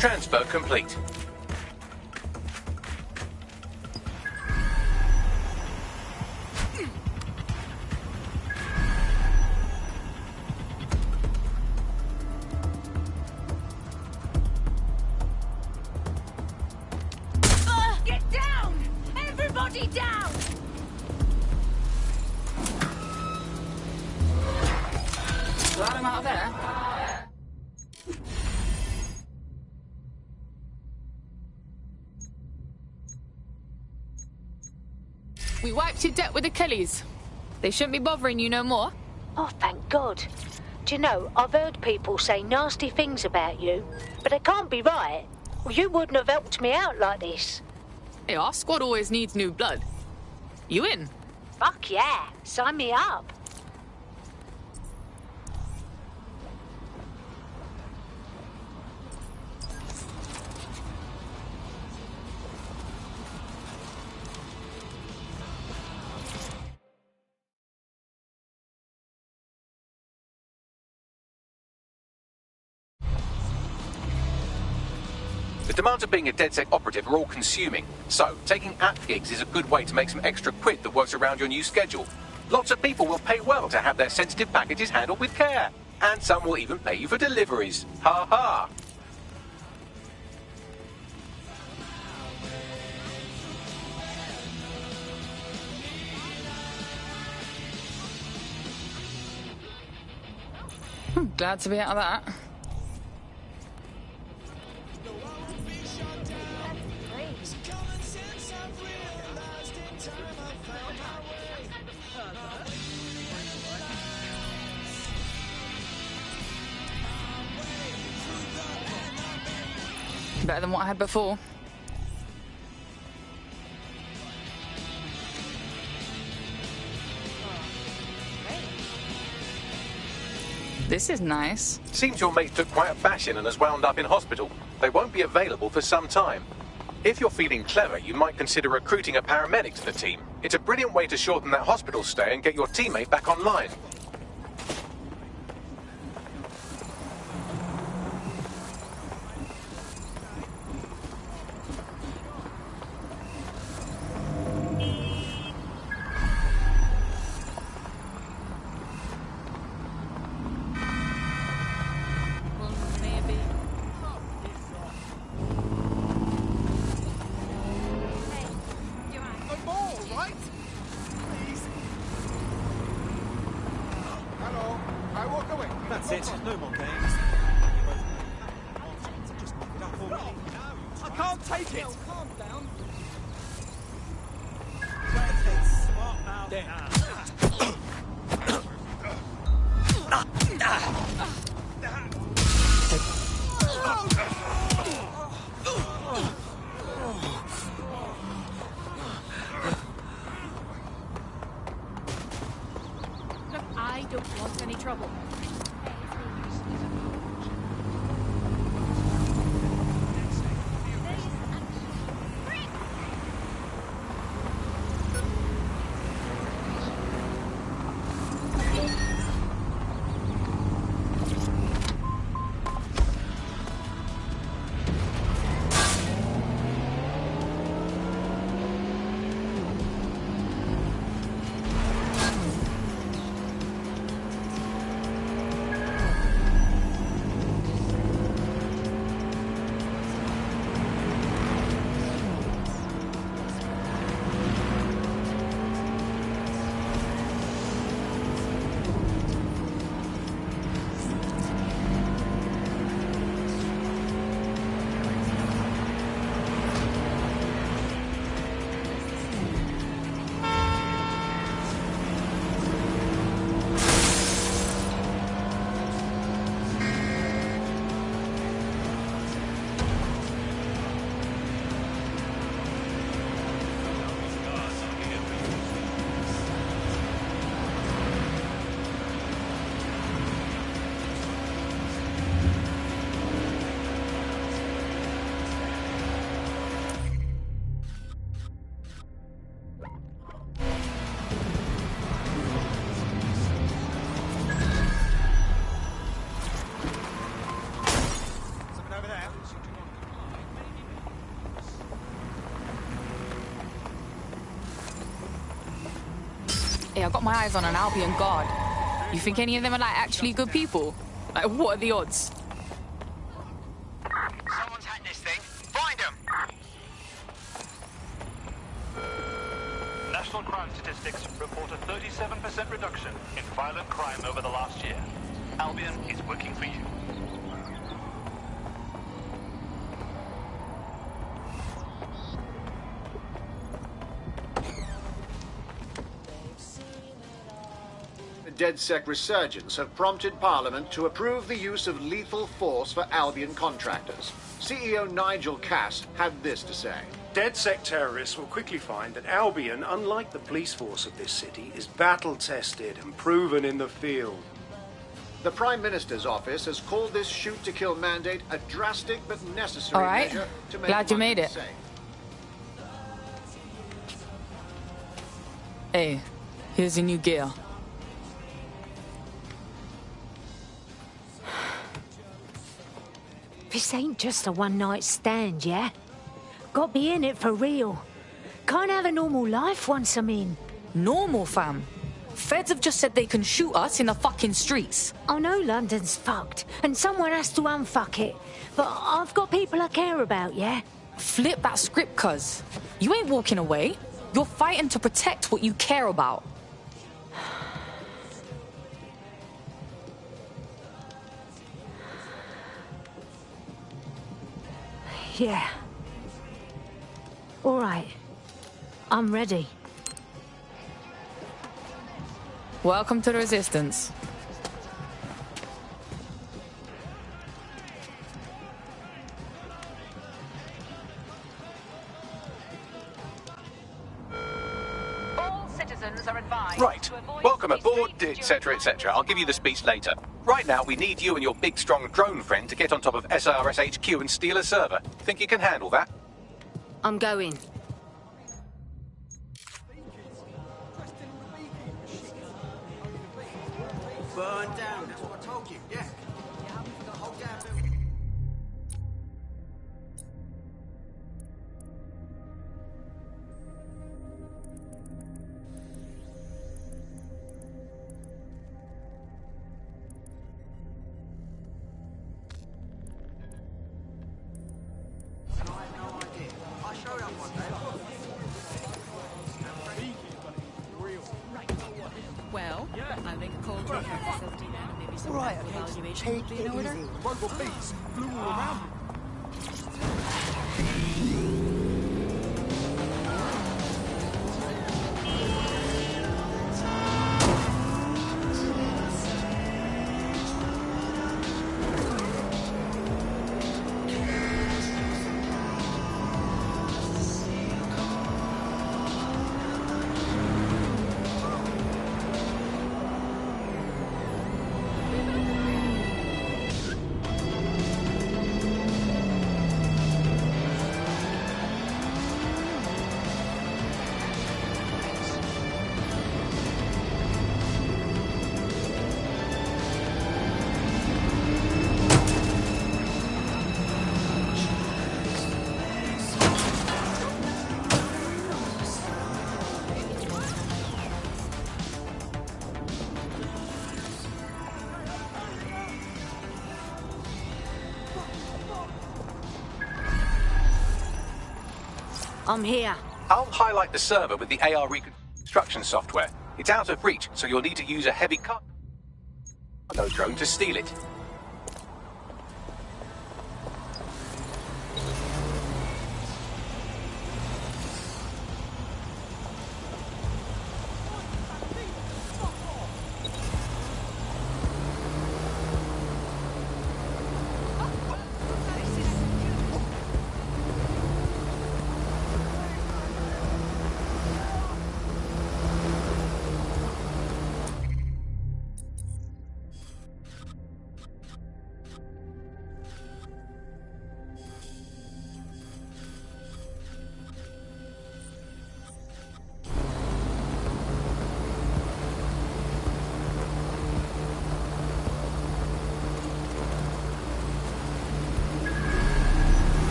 Transfer complete. We wiped your debt with the Kellys. They shouldn't be bothering you no more. Oh, thank God. Do you know, I've heard people say nasty things about you, but it can't be right. Well, you wouldn't have helped me out like this. Hey, our squad always needs new blood. You in? Fuck yeah. Sign me up. The demands of being a DedSec operative are all-consuming, so taking app gigs is a good way to make some extra quid that works around your new schedule. Lots of people will pay well to have their sensitive packages handled with care, and some will even pay you for deliveries. Ha ha! Glad to be out of that. Better than what I had before. This is nice. Seems your mate took quite a bashing and has wound up in hospital. They won't be available for some time. If you're feeling clever, you might consider recruiting a paramedic to the team. It's a brilliant way to shorten that hospital stay and get your teammate back online. That's it. No more games. I can't take it. Calm down. Smart mouth. Look, I don't want any trouble. Hey, I got my eyes on an Albion guard. You think any of them are like actually good people? Like, what are the odds? Someone's hacked this thing. Find them. National crime statistics report a 37% reduction in violent crime over the last year. Albion is working for you. DedSec resurgence have prompted Parliament to approve the use of lethal force for Albion contractors. CEO Nigel Cass had this to say. DedSec terrorists will quickly find that Albion, unlike the police force of this city, is battle-tested and proven in the field. The Prime Minister's office has called this shoot-to-kill mandate a drastic but necessary All right. measure to make Glad you London made it. safe. Hey, here's your new gear. This ain't just a one-night stand, yeah? Got be in it for real. Can't have a normal life once I'm in. Normal, fam? Feds have just said they can shoot us in the fucking streets. I know London's fucked, and someone has to unfuck it. But I've got people I care about, yeah? Flip that script, cuz. You ain't walking away. You're fighting to protect what you care about. Yeah. All right. I'm ready. Welcome to the Resistance. All citizens are advised Right. to avoid Welcome the aboard, street etc., etc. I'll give you the speech later. Right now, we need you and your big, strong drone friend to get on top of SRS HQ and steal a server. Think you can handle that? I'm going. Burn down, that's what I told you, yeah. The whole damn building. I'll show you one day. Well, I make a cold drink after 15 and maybe some Right, evaluation take would be it in order. easy. Robot beats flew all around me. I'm here. I'll highlight the server with the AR reconstruction software. It's out of reach, so you'll need to use a heavy cargo drone to steal it.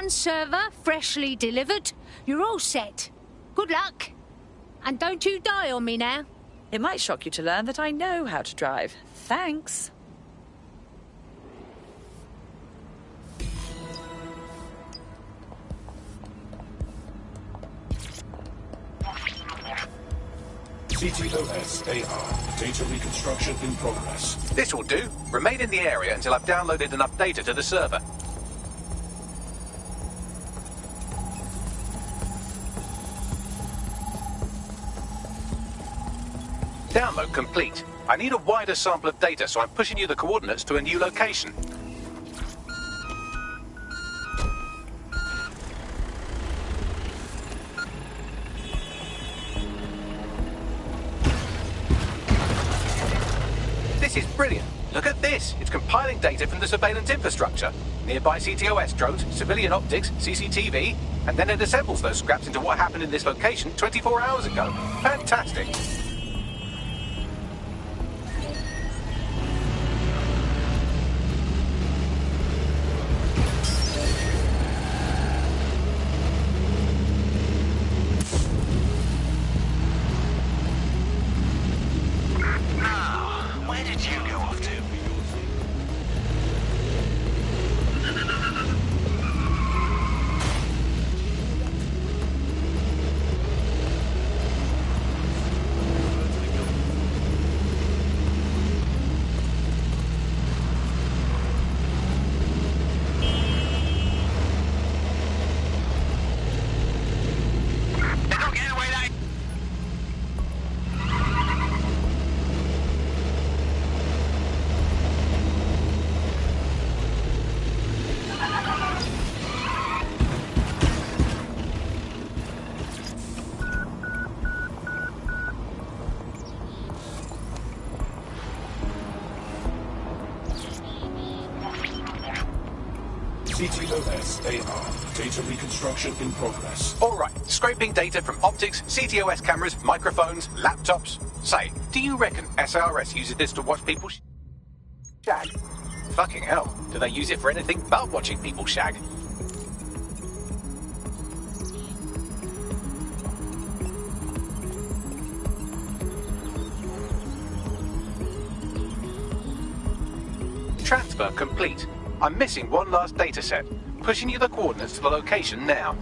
One server, freshly delivered. You're all set. Good luck. And don't you die on me now. It might shock you to learn that I know how to drive. Thanks. CTOS-AR. Data reconstruction in progress. This will do. Remain in the area until I've downloaded enough data to the server. Download complete. I need a wider sample of data, so I'm pushing you the coordinates to a new location. This is brilliant. Look at this. It's compiling data from the surveillance infrastructure. Nearby CTOS drones, civilian optics, CCTV, and then it assembles those scraps into what happened in this location 24 hours ago. Fantastic. Where did you go off to? They're not getting away that. CTOS-AR. Data reconstruction in progress. All right, scraping data from optics, CTOS cameras, microphones, laptops. Say, do you reckon SRS uses this to watch people shag? Fucking hell, do they use it for anything but watching people shag? Transfer complete. I'm missing one last data set. Pushing you the coordinates to the location now.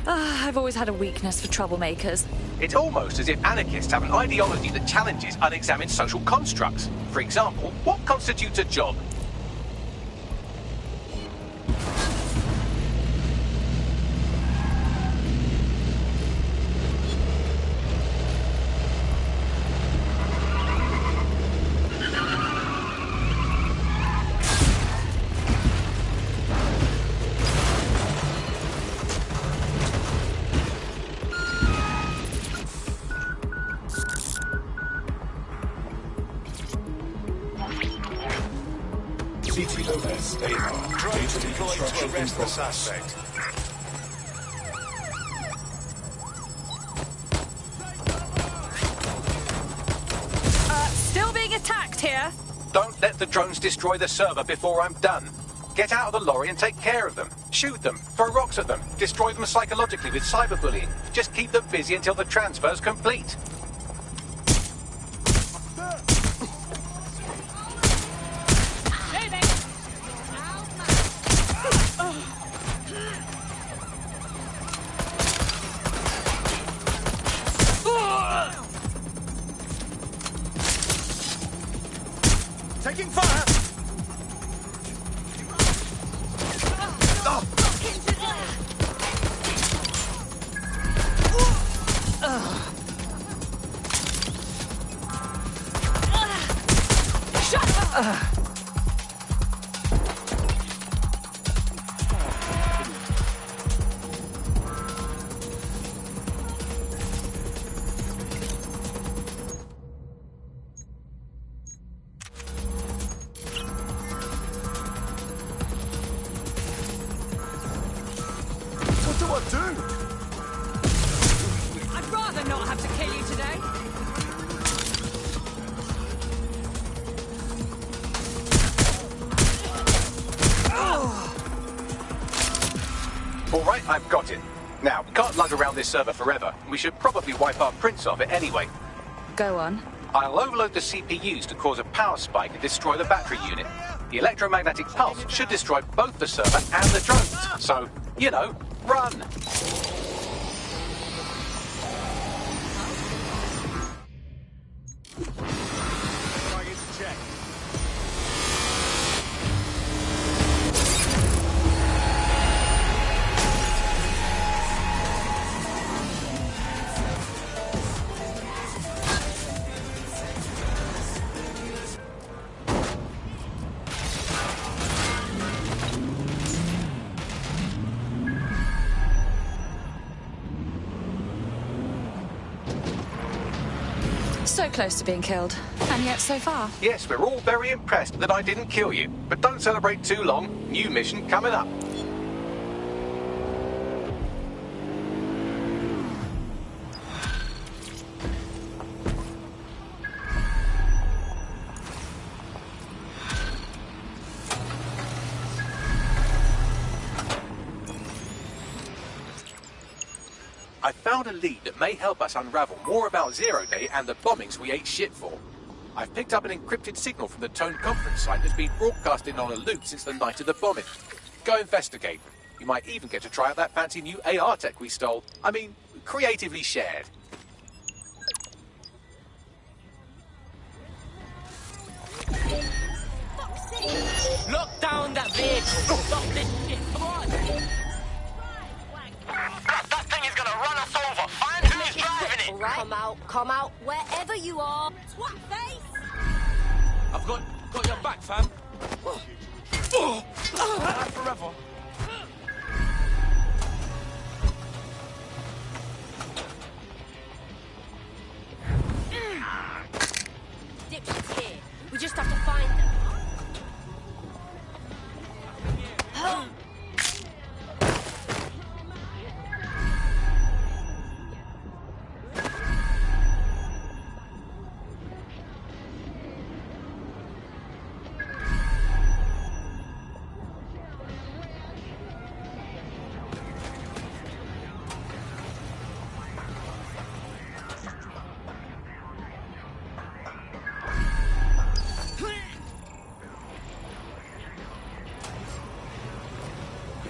I've always had a weakness for troublemakers. It's almost as if anarchists have an ideology that challenges unexamined social constructs. For example, what constitutes a job? CTOS-AR. Data reconstruction in progress. Still being attacked here? Don't let the drones destroy the server before I'm done. Get out of the lorry and take care of them. Shoot them, throw rocks at them, destroy them psychologically with cyberbullying. Just keep them busy until the transfer's complete. Taking fire! What do I do? I'd rather not have to kill you today. All right, I've got it. Now, we can't lug around this server forever. We should probably wipe our prints off it anyway. Go on. I'll overload the CPUs to cause a power spike and destroy the battery unit. The electromagnetic pulse should destroy both the server and the drones. So, you know, run! Target's checked. So close to being killed, and yet so far. Yes, we're all very impressed that I didn't kill you. But don't celebrate too long. New mission coming up. I found a lead that may help us unravel more about Zero Day and the bombings we ate shit for. I've picked up an encrypted signal from the Tone conference site that's been broadcasting on a loop since the night of the bombing. Go investigate. You might even get to try out that fancy new AR tech we stole. I mean, creatively shared. Lock down that vehicle. Stop this shit. Come on. That thing is gonna run us over. Find who's driving it. All right. Come out, wherever you are. Twat face. I've got your back, fam. Forever. Dipshit's here. We just have to find them.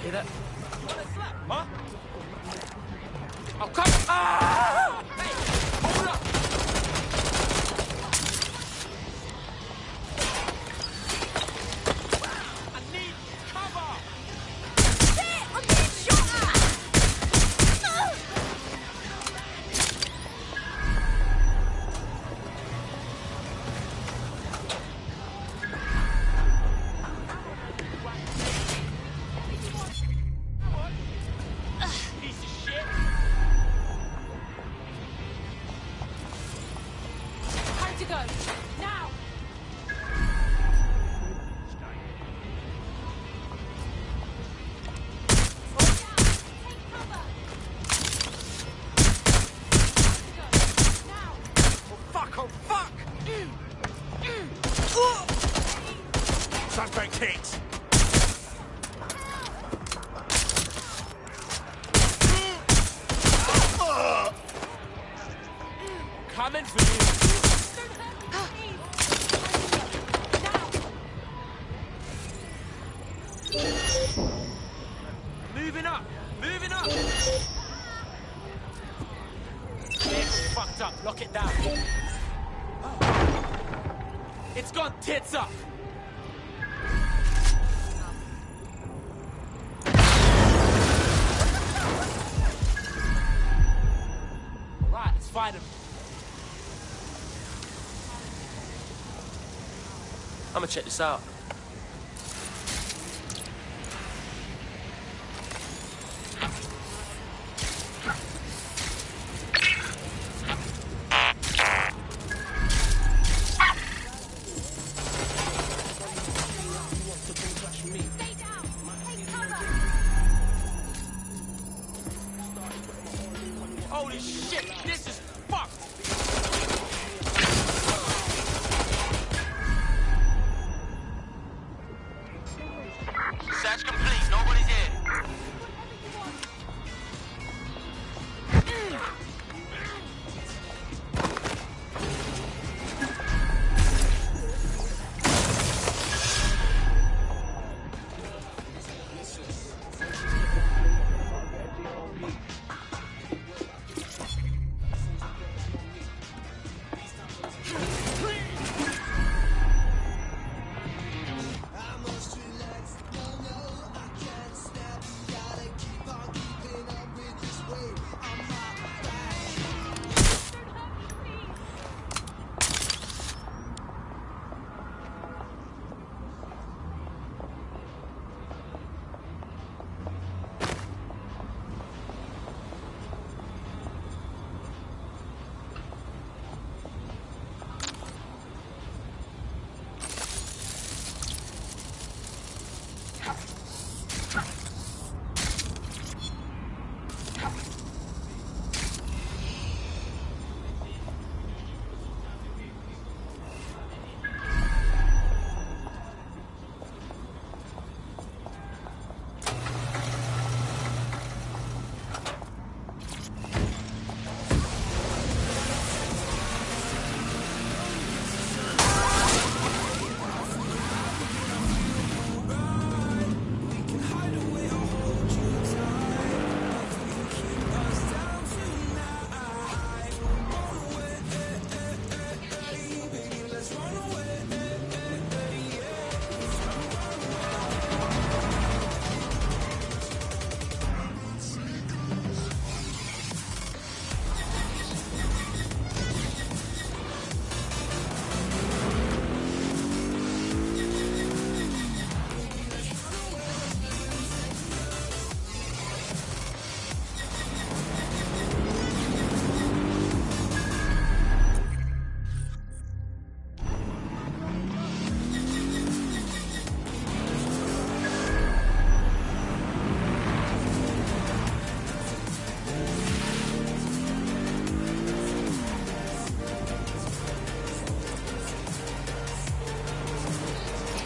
Hear that? Huh? I'll come. Ah! Hey, hold up. I need cover. Shit! I'm being shot at! Piece of shit. Time to go. Now. Oh fuck! Suspect hit. coming for you. Moving up! Moving up! It's fucked up. Lock it down. It's gone tits up. Right, let's find him. I'm gonna check this out. Holy shit, this is fucked! Search complete, nobody's here.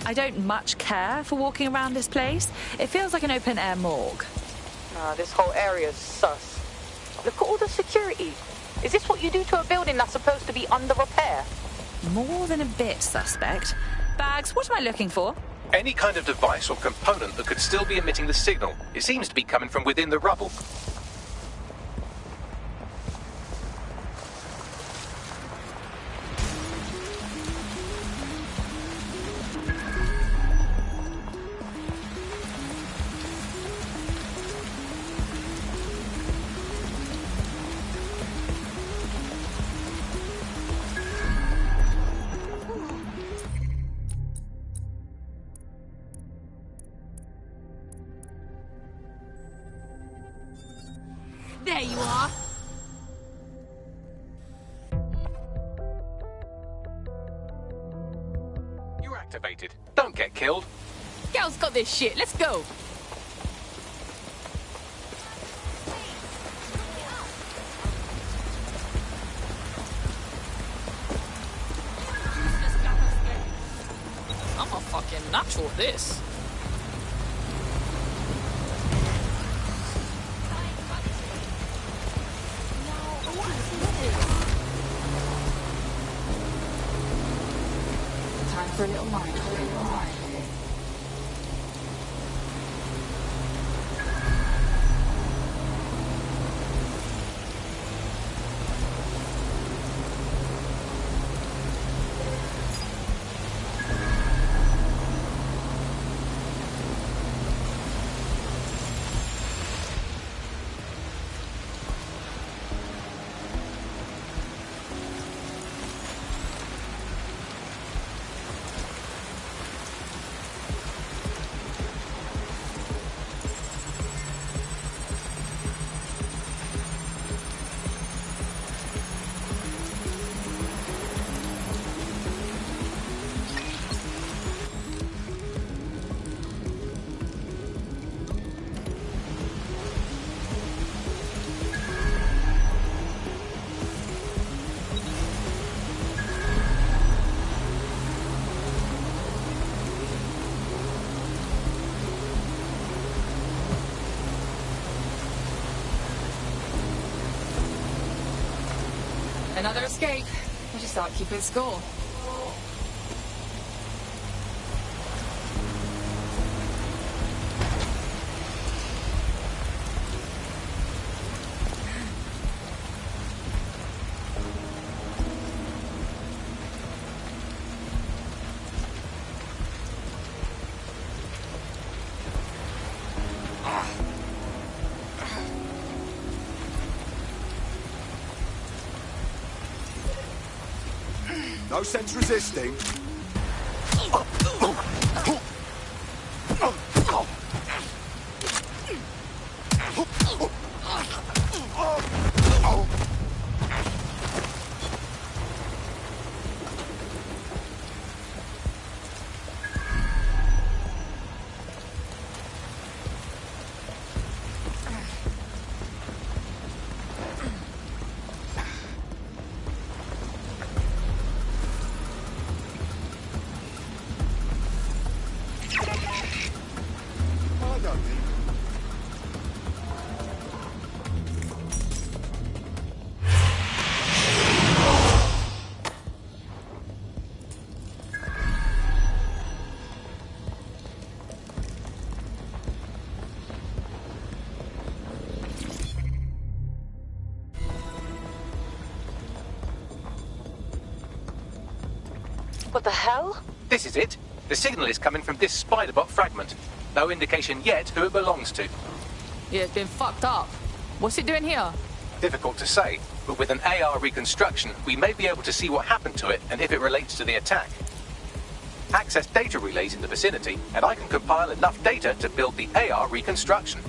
I don't much care for walking around this place. It feels like an open-air morgue. This whole area's sus. Look at all the security. Is this what you do to a building that's supposed to be under repair? More than a bit suspect. Bags, what am I looking for? Any kind of device or component that could still be emitting the signal. It seems to be coming from within the rubble. There you are. You're activated. Don't get killed. Gal's got this shit. Let's go. I'm a fucking natural at this. for a little night. Another escape. I just start keeping score. No sense resisting. What the hell? This is it. The signal is coming from this Spiderbot fragment. No indication yet who it belongs to. Yeah, it's been fucked up. What's it doing here? Difficult to say, but with an AR reconstruction, we may be able to see what happened to it and if it relates to the attack. Access data relays in the vicinity, and I can compile enough data to build the AR reconstruction.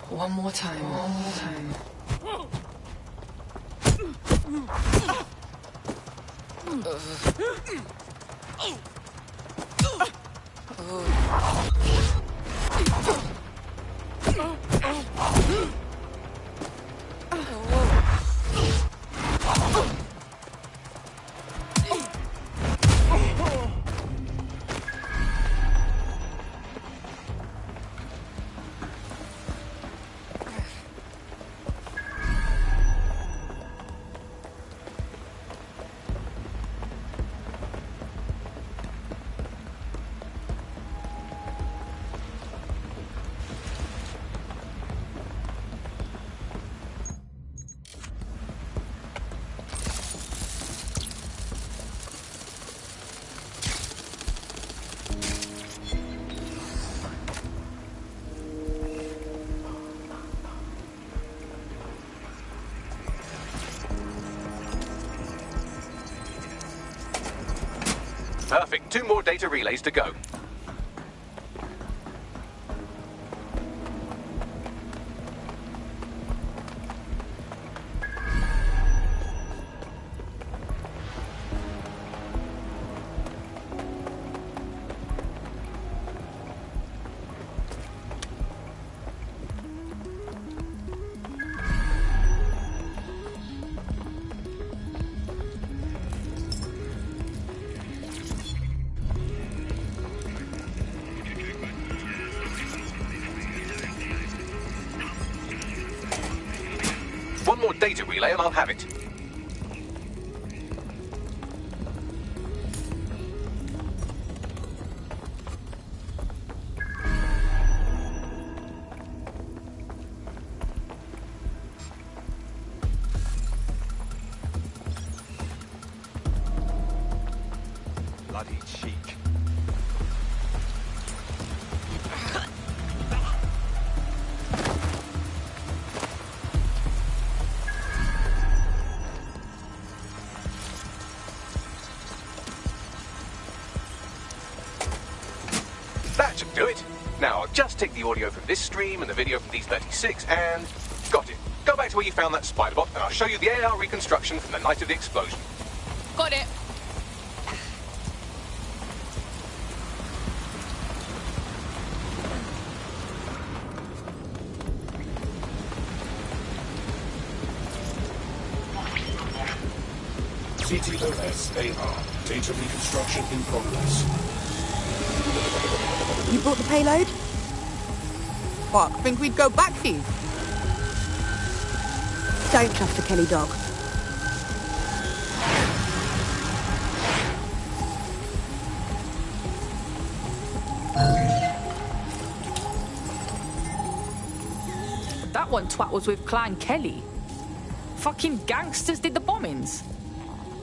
One more time. One more time. 2 more data relays to go. One more data relay and I'll have it. Bloody cheek. That should do it. Now, I'll just take the audio from this stream and the video from D36 and... got it. Go back to where you found that spider bot and I'll show you the AR reconstruction from the night of the explosion. Got it. CTOS AR. Data reconstruction in progress. You brought the payload? What, think we'd go back for you? Don't trust the Kelly dog. That one twat was with Clan Kelly. Fucking gangsters did the bombings.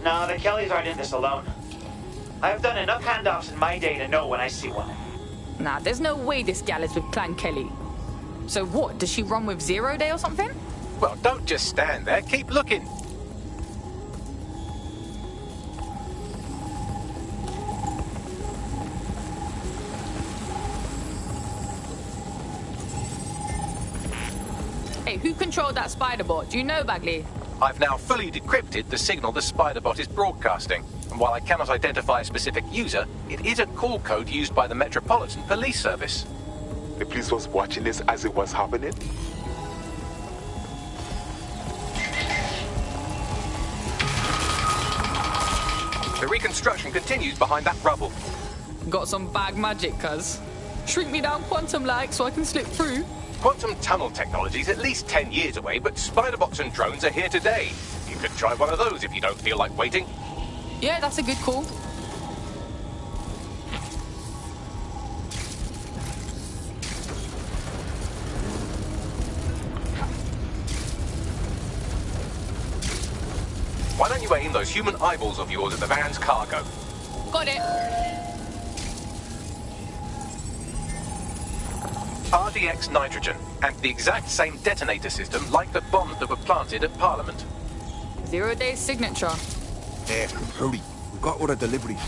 No, the Kellys aren't in this alone. I've done enough handoffs in my day to know when I see one. Nah, there's no way this gal is with Clan Kelly. So what, does she run with Zero Day or something? Well, don't just stand there. Keep looking. Hey, who controlled that spider bot? Do you know, Bagley? I've now fully decrypted the signal the spider bot is broadcasting. And while I cannot identify a specific user, it is a call code used by the Metropolitan Police Service. The police was watching this as it was happening? The reconstruction continues behind that rubble. Got some bag magic, cuz. Shrink me down quantum-like so I can slip through. Quantum tunnel technology is at least 10 years away, but spider bots and drones are here today. You could try one of those if you don't feel like waiting. Yeah, that's a good call. Why don't you aim those human eyeballs of yours at the van's cargo? Got it. RDX nitrogen, and the exact same detonator system like the bombs that were planted at Parliament. 0 Day signature. Yeah, hurry. We've got all the deliveries.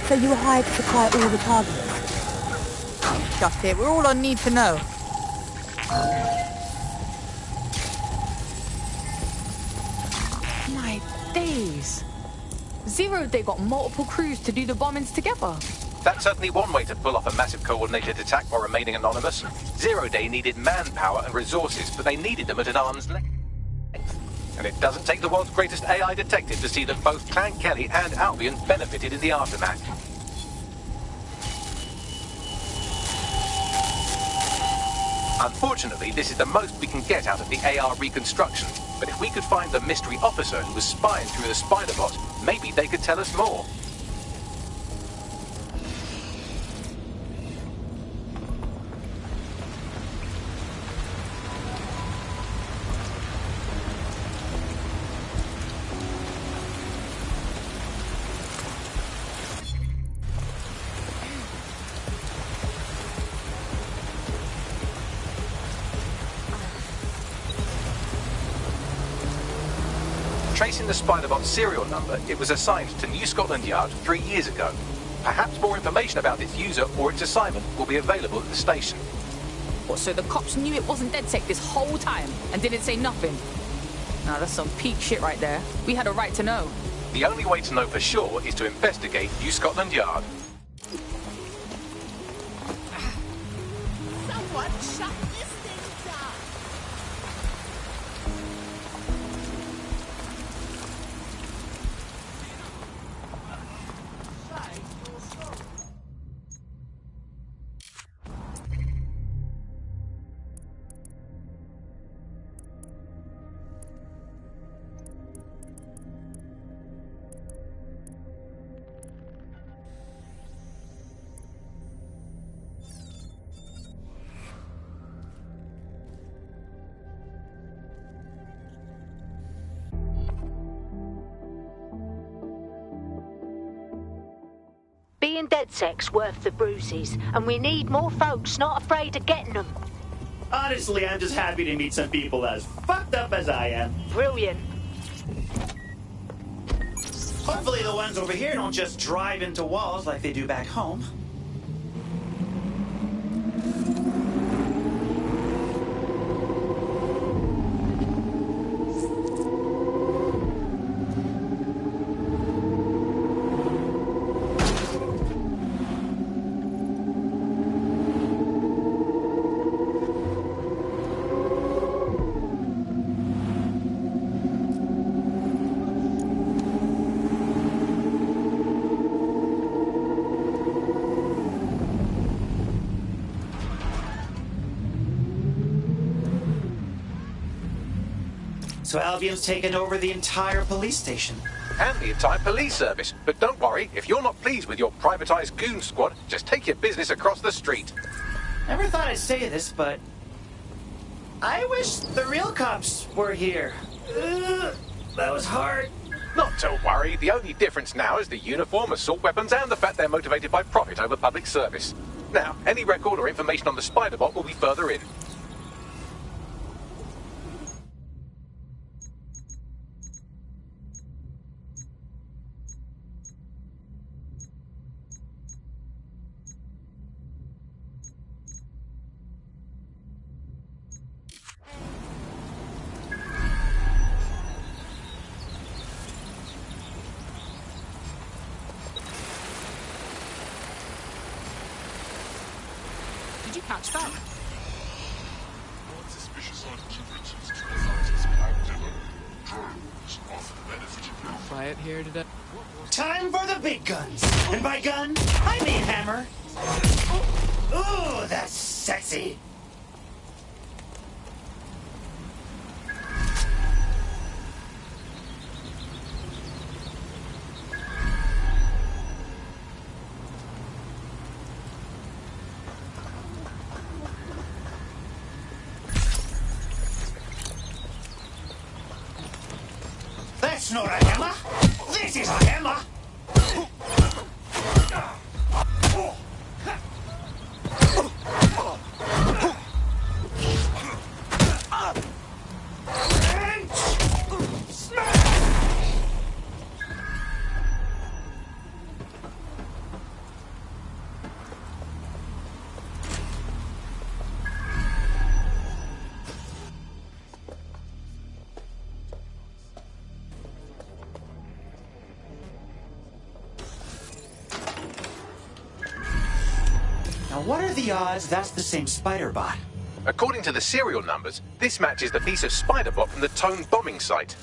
So you were hired to supply all the targets? Just it. We're all on need to know. My days. 0 Day got multiple crews to do the bombings together. That's certainly one way to pull off a massive coordinated attack while remaining anonymous. 0 Day needed manpower and resources, but they needed them at an arm's length. And it doesn't take the world's greatest AI detective to see that both Clan Kelly and Albion benefited in the aftermath. Unfortunately, this is the most we can get out of the AR reconstruction. But if we could find the mystery officer who was spying through the spider bot, maybe they could tell us more. Tracing the Spider-Bot serial number, it was assigned to New Scotland Yard 3 years ago. Perhaps more information about its user or its assignment will be available at the station. What, so the cops knew it wasn't DedSec this whole time and didn't say nothing? Nah, that's some peak shit right there. We had a right to know. The only way to know for sure is to investigate New Scotland Yard. Someone shut this thing down! Being DedSec's worth the bruises, and we need more folks not afraid of getting them. Honestly, I'm just happy to meet some people as fucked up as I am. Brilliant. Hopefully the ones over here don't just drive into walls like they do back home. So Albion's taken over the entire police station. And the entire police service. But don't worry, if you're not pleased with your privatized goon squad, just take your business across the street. Never thought I'd say this, but I wish the real cops were here. That was hard. Not to worry, the only difference now is the uniform, assault weapons, and the fact they're motivated by profit over public service. Now, any record or information on the Spider-Bot will be further in. Did you catch that? Quiet here today. Time for the big guns. And by gun, I mean hammer. Ooh, that's sexy. That's not a hammer. This is a hammer. Now, what are the odds that's the same Spider-Bot? According to the serial numbers, this matches the piece of Spider-Bot from the Tone bombing site.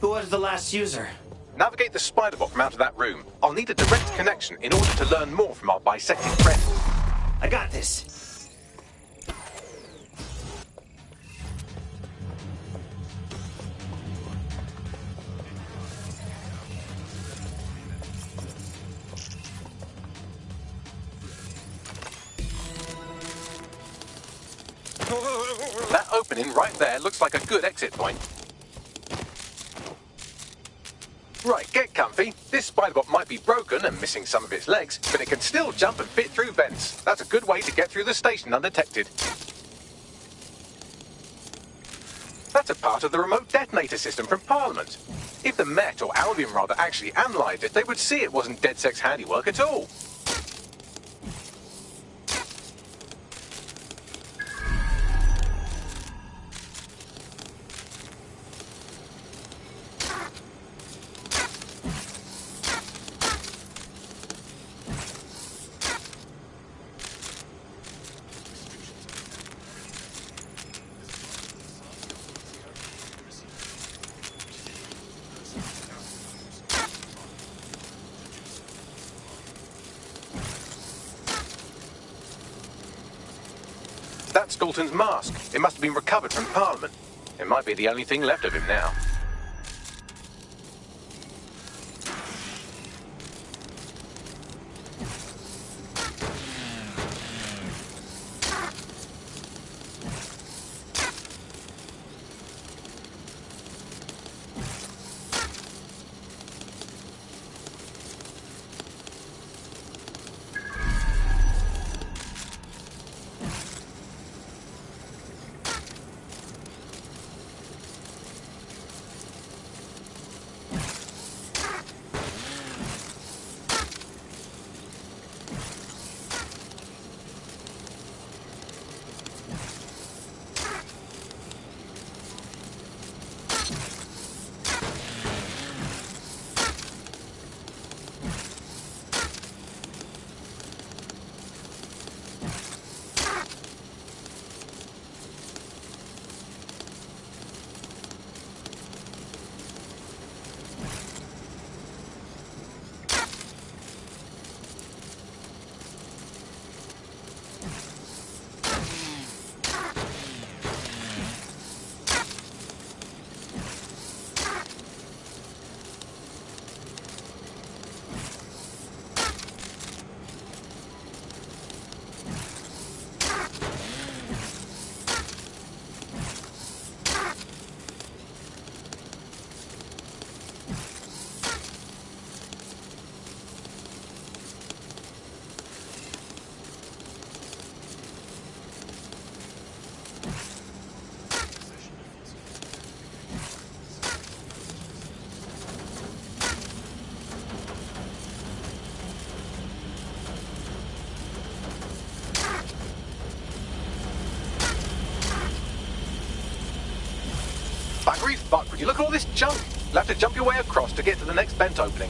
Who was the last user? Navigate the Spider-Bot from out of that room. I'll need a direct connection in order to learn more from our bisected friend. I got this. That opening right there looks like a good exit point. Right, get comfy. This Spider-Bot might be broken and missing some of its legs, but it can still jump and fit through vents. That's a good way to get through the station undetected. That's a part of the remote detonator system from Parliament. If the Met, or Albion rather, actually analysed it, they would see it wasn't DedSec's handiwork at all. That's Dalton's mask. It must have been recovered from Parliament. It might be the only thing left of him now. Buggery fuck, would you look at all this junk? You'll have to jump your way across to get to the next vent opening.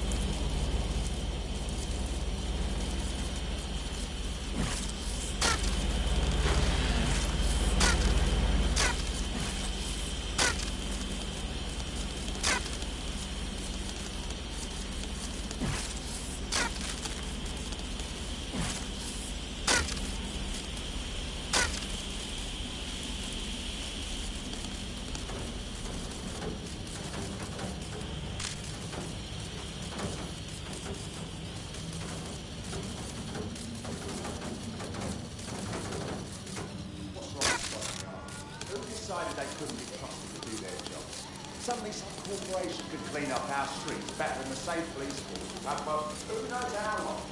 They couldn't be trusted to do their jobs. Suddenly some corporation could clean up our streets better than the safe police force have for who knows how long.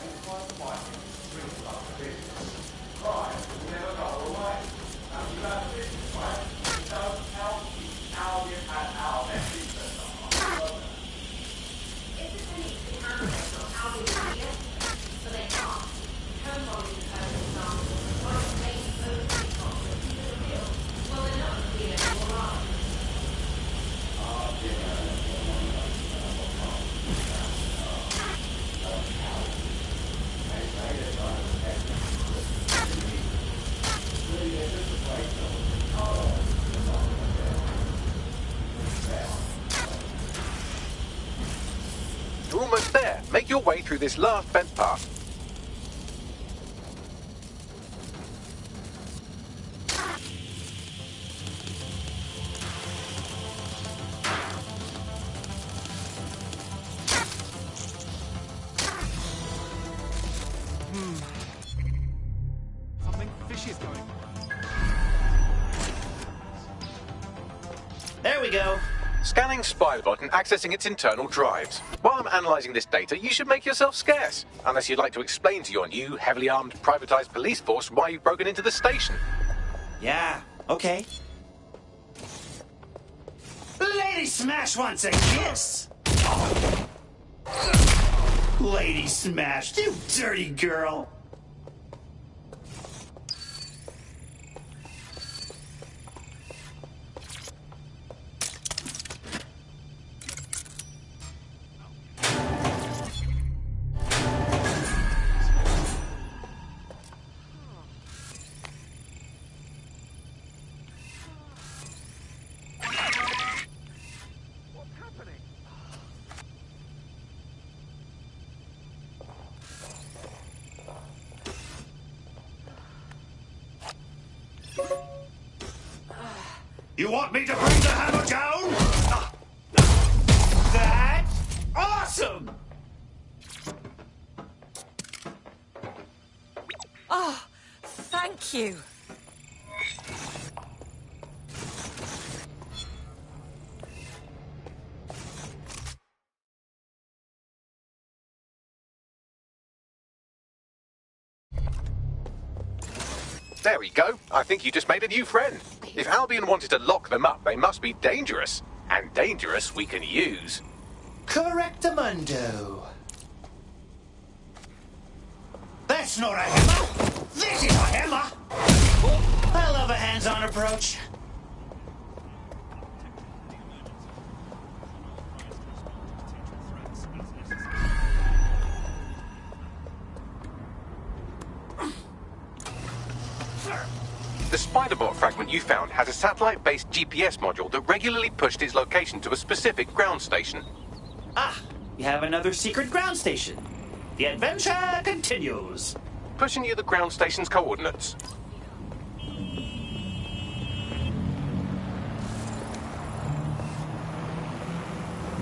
They fight fighting streets like a business. Crime will never go away. And you have a business, right? You don't help keep Albion at our best interest. If there's anything happening from Albion here, but they can't. Home bodies is an example. One of the main overseas conflicts is the real. Well, they're not here anymore. You're almost there. Make your way through this last vent path. Something fishy is going on. There we go. Scanning Spybot and accessing its internal drives. While I'm analysing this data, you should make yourself scarce. Unless you'd like to explain to your new, heavily armed, privatised police force why you've broken into the station. Yeah, okay. Lady Smash wants a kiss! Lady Smash, you dirty girl! You want me to bring the hammer down? That's awesome! Oh, thank you. There we go. I think you just made a new friend. If Albion wanted to lock them up, they must be dangerous. And dangerous we can use. Correctamundo. That's not a hammer! This is a hammer! I love a hands-on approach. The Spiderbot fragment you found has a satellite-based GPS module that regularly pushed its location to a specific ground station. Ah, you have another secret ground station. The adventure continues. Pushing you the ground station's coordinates.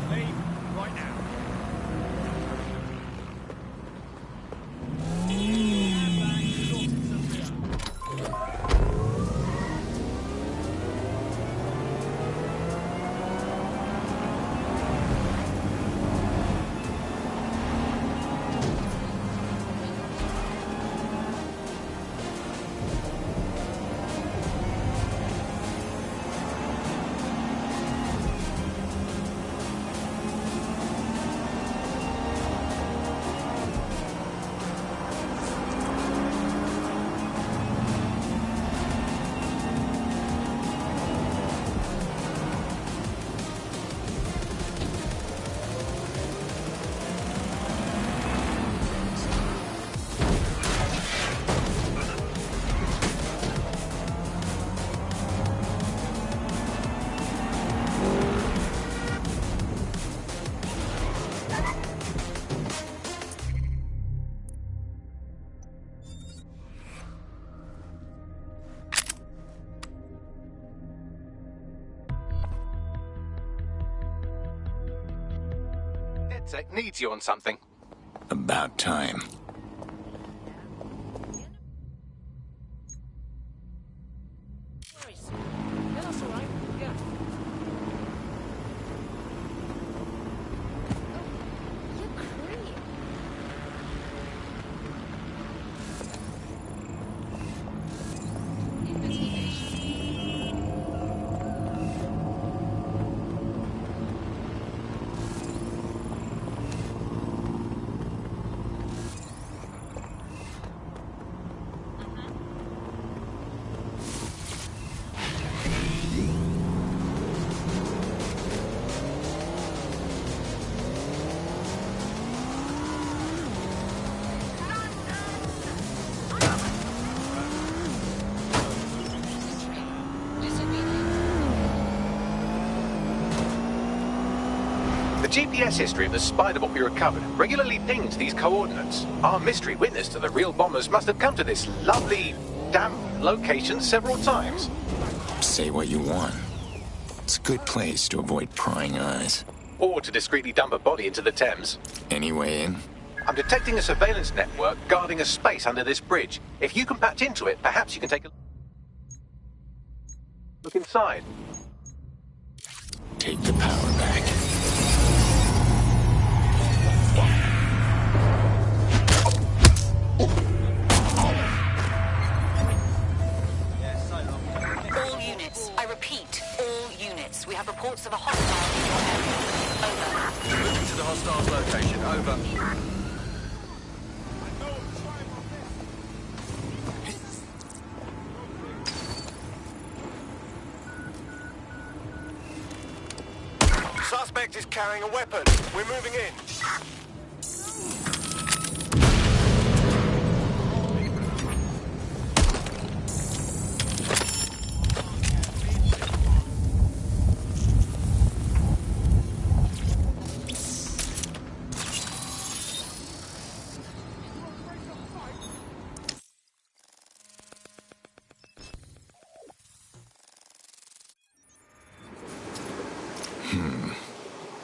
Leave right now. DedSec needs you on something. About time. Yeah, that's alright. Yeah. The GPS history of the Spiderbot we recovered regularly pings these coordinates. Our mystery witness to the real bombers must have come to this lovely, damp location several times. Say what you want. It's a good place to avoid prying eyes. Or to discreetly dump a body into the Thames. Any way in? I'm detecting a surveillance network guarding a space under this bridge. If you can patch into it, perhaps you can take a look inside. Take the power back. All units, I repeat, all units. We have reports reports of a hostile in your area. Over. Moving to the hostile's location. Over. Suspect is carrying a weapon. We're moving in.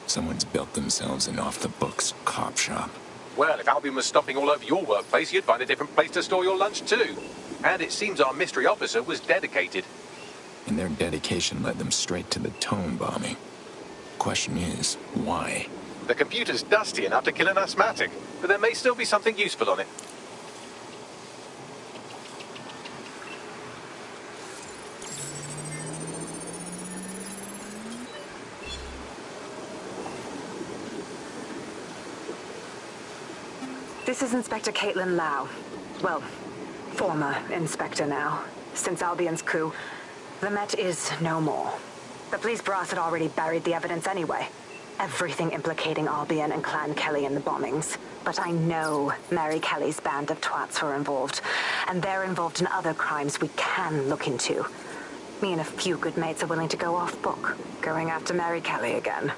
Someone's built themselves an off-the-books cop shop. Well, if Albion was stopping all over your workplace, you'd find a different place to store your lunch too. And it seems our mystery officer was dedicated. And their dedication led them straight to the Tone bombing. Question is, why? The computer's dusty enough to kill an asthmatic, but there may still be something useful on it. This is Inspector Caitlin Lau. Well, former inspector now. Since Albion's coup, the Met is no more. The police brass had already buried the evidence anyway. Everything implicating Albion and Clan Kelly in the bombings. But I know Mary Kelly's band of twats were involved. And they're involved in other crimes we can look into. Me and a few good mates are willing to go off book, going after Mary Kelly again.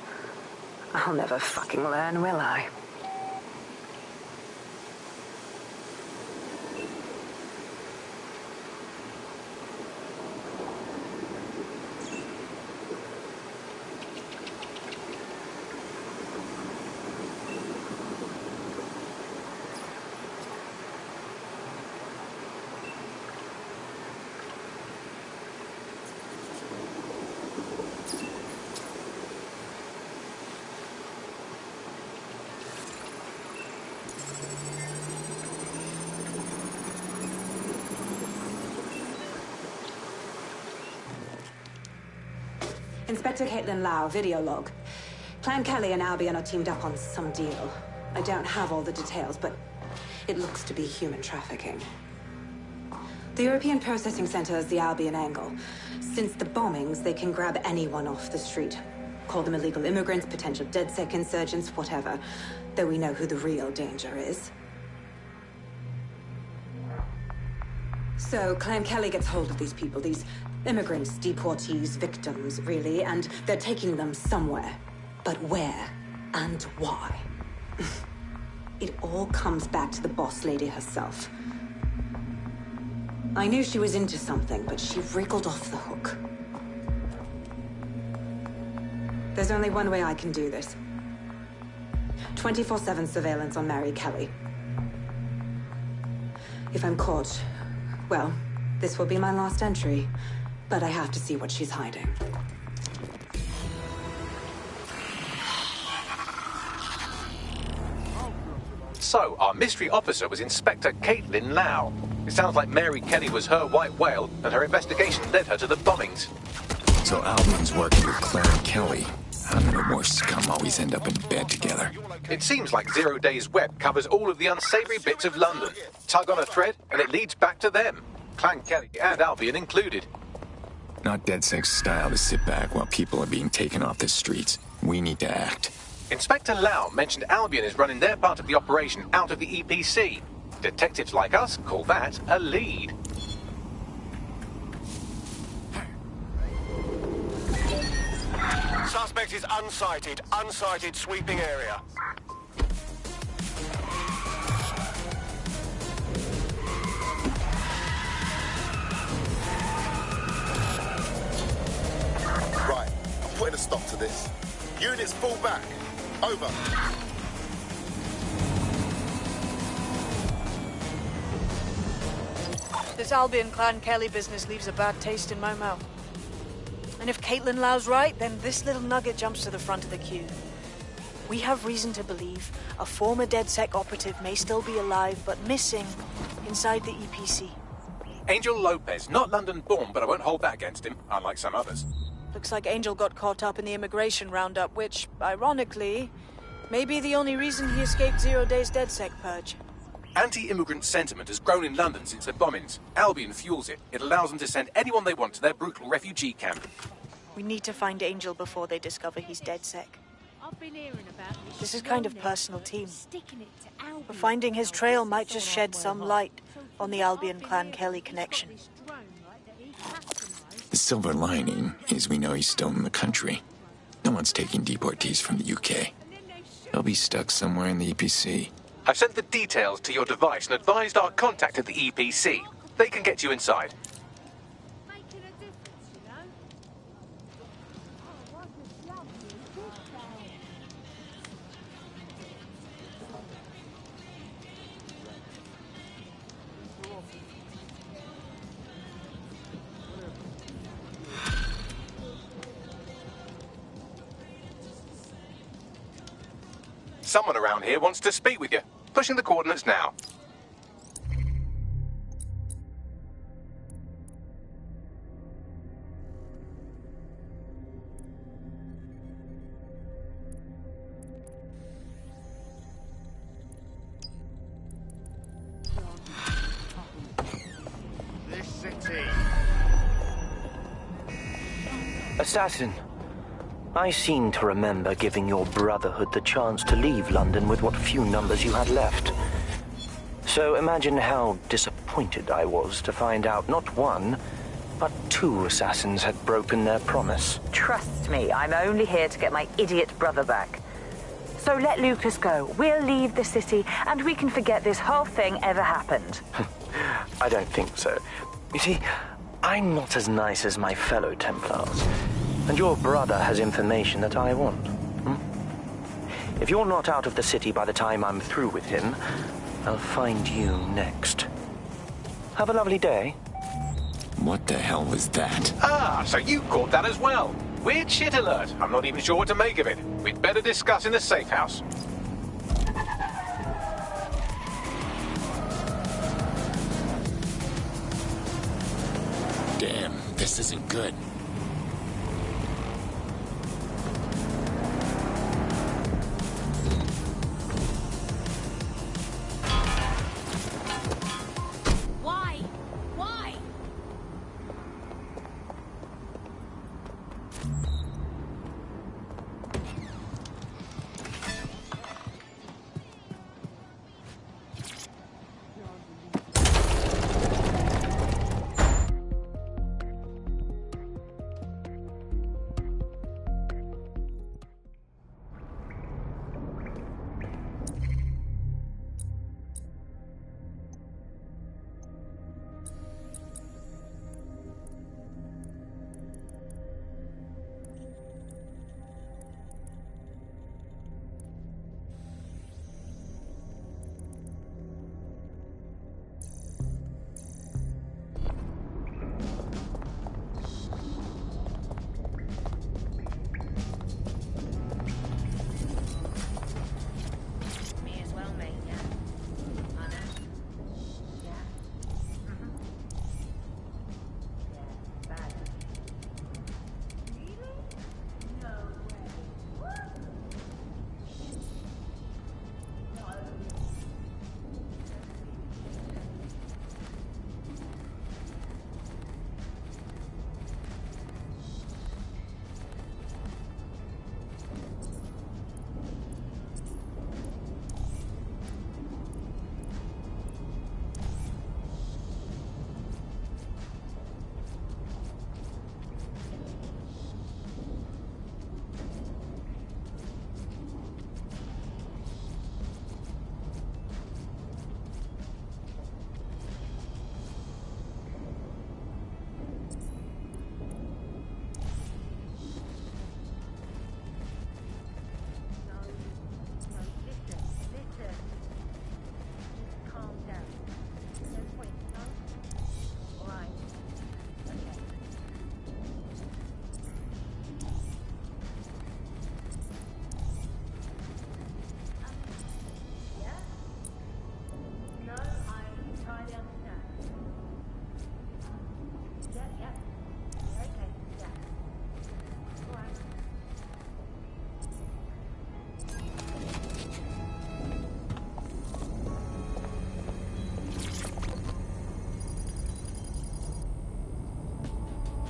I'll never fucking learn, will I? Inspector Caitlin Lau, video log. Clan Kelly and Albion are teamed up on some deal. I don't have all the details, but it looks to be human trafficking. The European Processing Center is the Albion angle. Since the bombings, they can grab anyone off the street. Call them illegal immigrants, potential DedSec insurgents, whatever. Though we know who the real danger is. So, Clan Kelly gets hold of these people, these immigrants, deportees, victims, really, and they're taking them somewhere. But where and why? It all comes back to the boss lady herself. I knew she was into something, but she wriggled off the hook. There's only one way I can do this. 24/7 surveillance on Mary Kelly. If I'm caught, well, this will be my last entry. But I have to see what she's hiding. So, our mystery officer was Inspector Caitlin Lau. It sounds like Mary Kelly was her white whale, and her investigation led her to the bombings. So Albion's working with Clan Kelly. How do the worst scum always end up in bed together? It seems like Zero Days Web covers all of the unsavory bits of London. Tug on a thread, and it leads back to them. Clan Kelly and Albion included. Not DedSec's style to sit back while people are being taken off the streets. We need to act. Inspector Lau mentioned Albion is running their part of the operation out of the EPC. Detectives like us call that a lead. Suspect is unsighted. Unsighted sweeping area. Right, I'm putting a stop to this. Units fall back. Over. This Albion Clan Kelly business leaves a bad taste in my mouth. And if Caitlin Lau's right, then this little nugget jumps to the front of the queue. We have reason to believe a former DedSec operative may still be alive, but missing inside the EPC. Angel Lopez, not London-born, but I won't hold that against him, unlike some others. Looks like Angel got caught up in the immigration roundup, which, ironically, may be the only reason he escaped 0 Day's DedSec purge. Anti-immigrant sentiment has grown in London since the bombings. Albion fuels it. It allows them to send anyone they want to their brutal refugee camp. We need to find Angel before they discover he's DedSec. I've been hearing about This is kind of personal team. But finding his trail might just shed some light on the Albion Clan Kelly connection. The silver lining is we know he's still in the country. No one's taking deportees from the UK. He'll be stuck somewhere in the EPC. I've sent the details to your device and advised our contact at the EPC. They can get you inside. Someone around here wants to speak with you. Pushing the coordinates now. This city. Assassin, I seem to remember giving your Brotherhood the chance to leave London with what few numbers you had left. So imagine how disappointed I was to find out not one, but 2 assassins had broken their promise. Trust me, I'm only here to get my idiot brother back. So let Lucas go. We'll leave the city, and we can forget this whole thing ever happened. I don't think so. You see, I'm not as nice as my fellow Templars, and your brother has information that I want. If you're not out of the city by the time I'm through with him, I'll find you next. Have a lovely day. What the hell was that? Ah, so you caught that as well. Weird shit alert. I'm not even sure what to make of it. We'd better discuss in the safe house. Damn, this isn't good. Why? Why?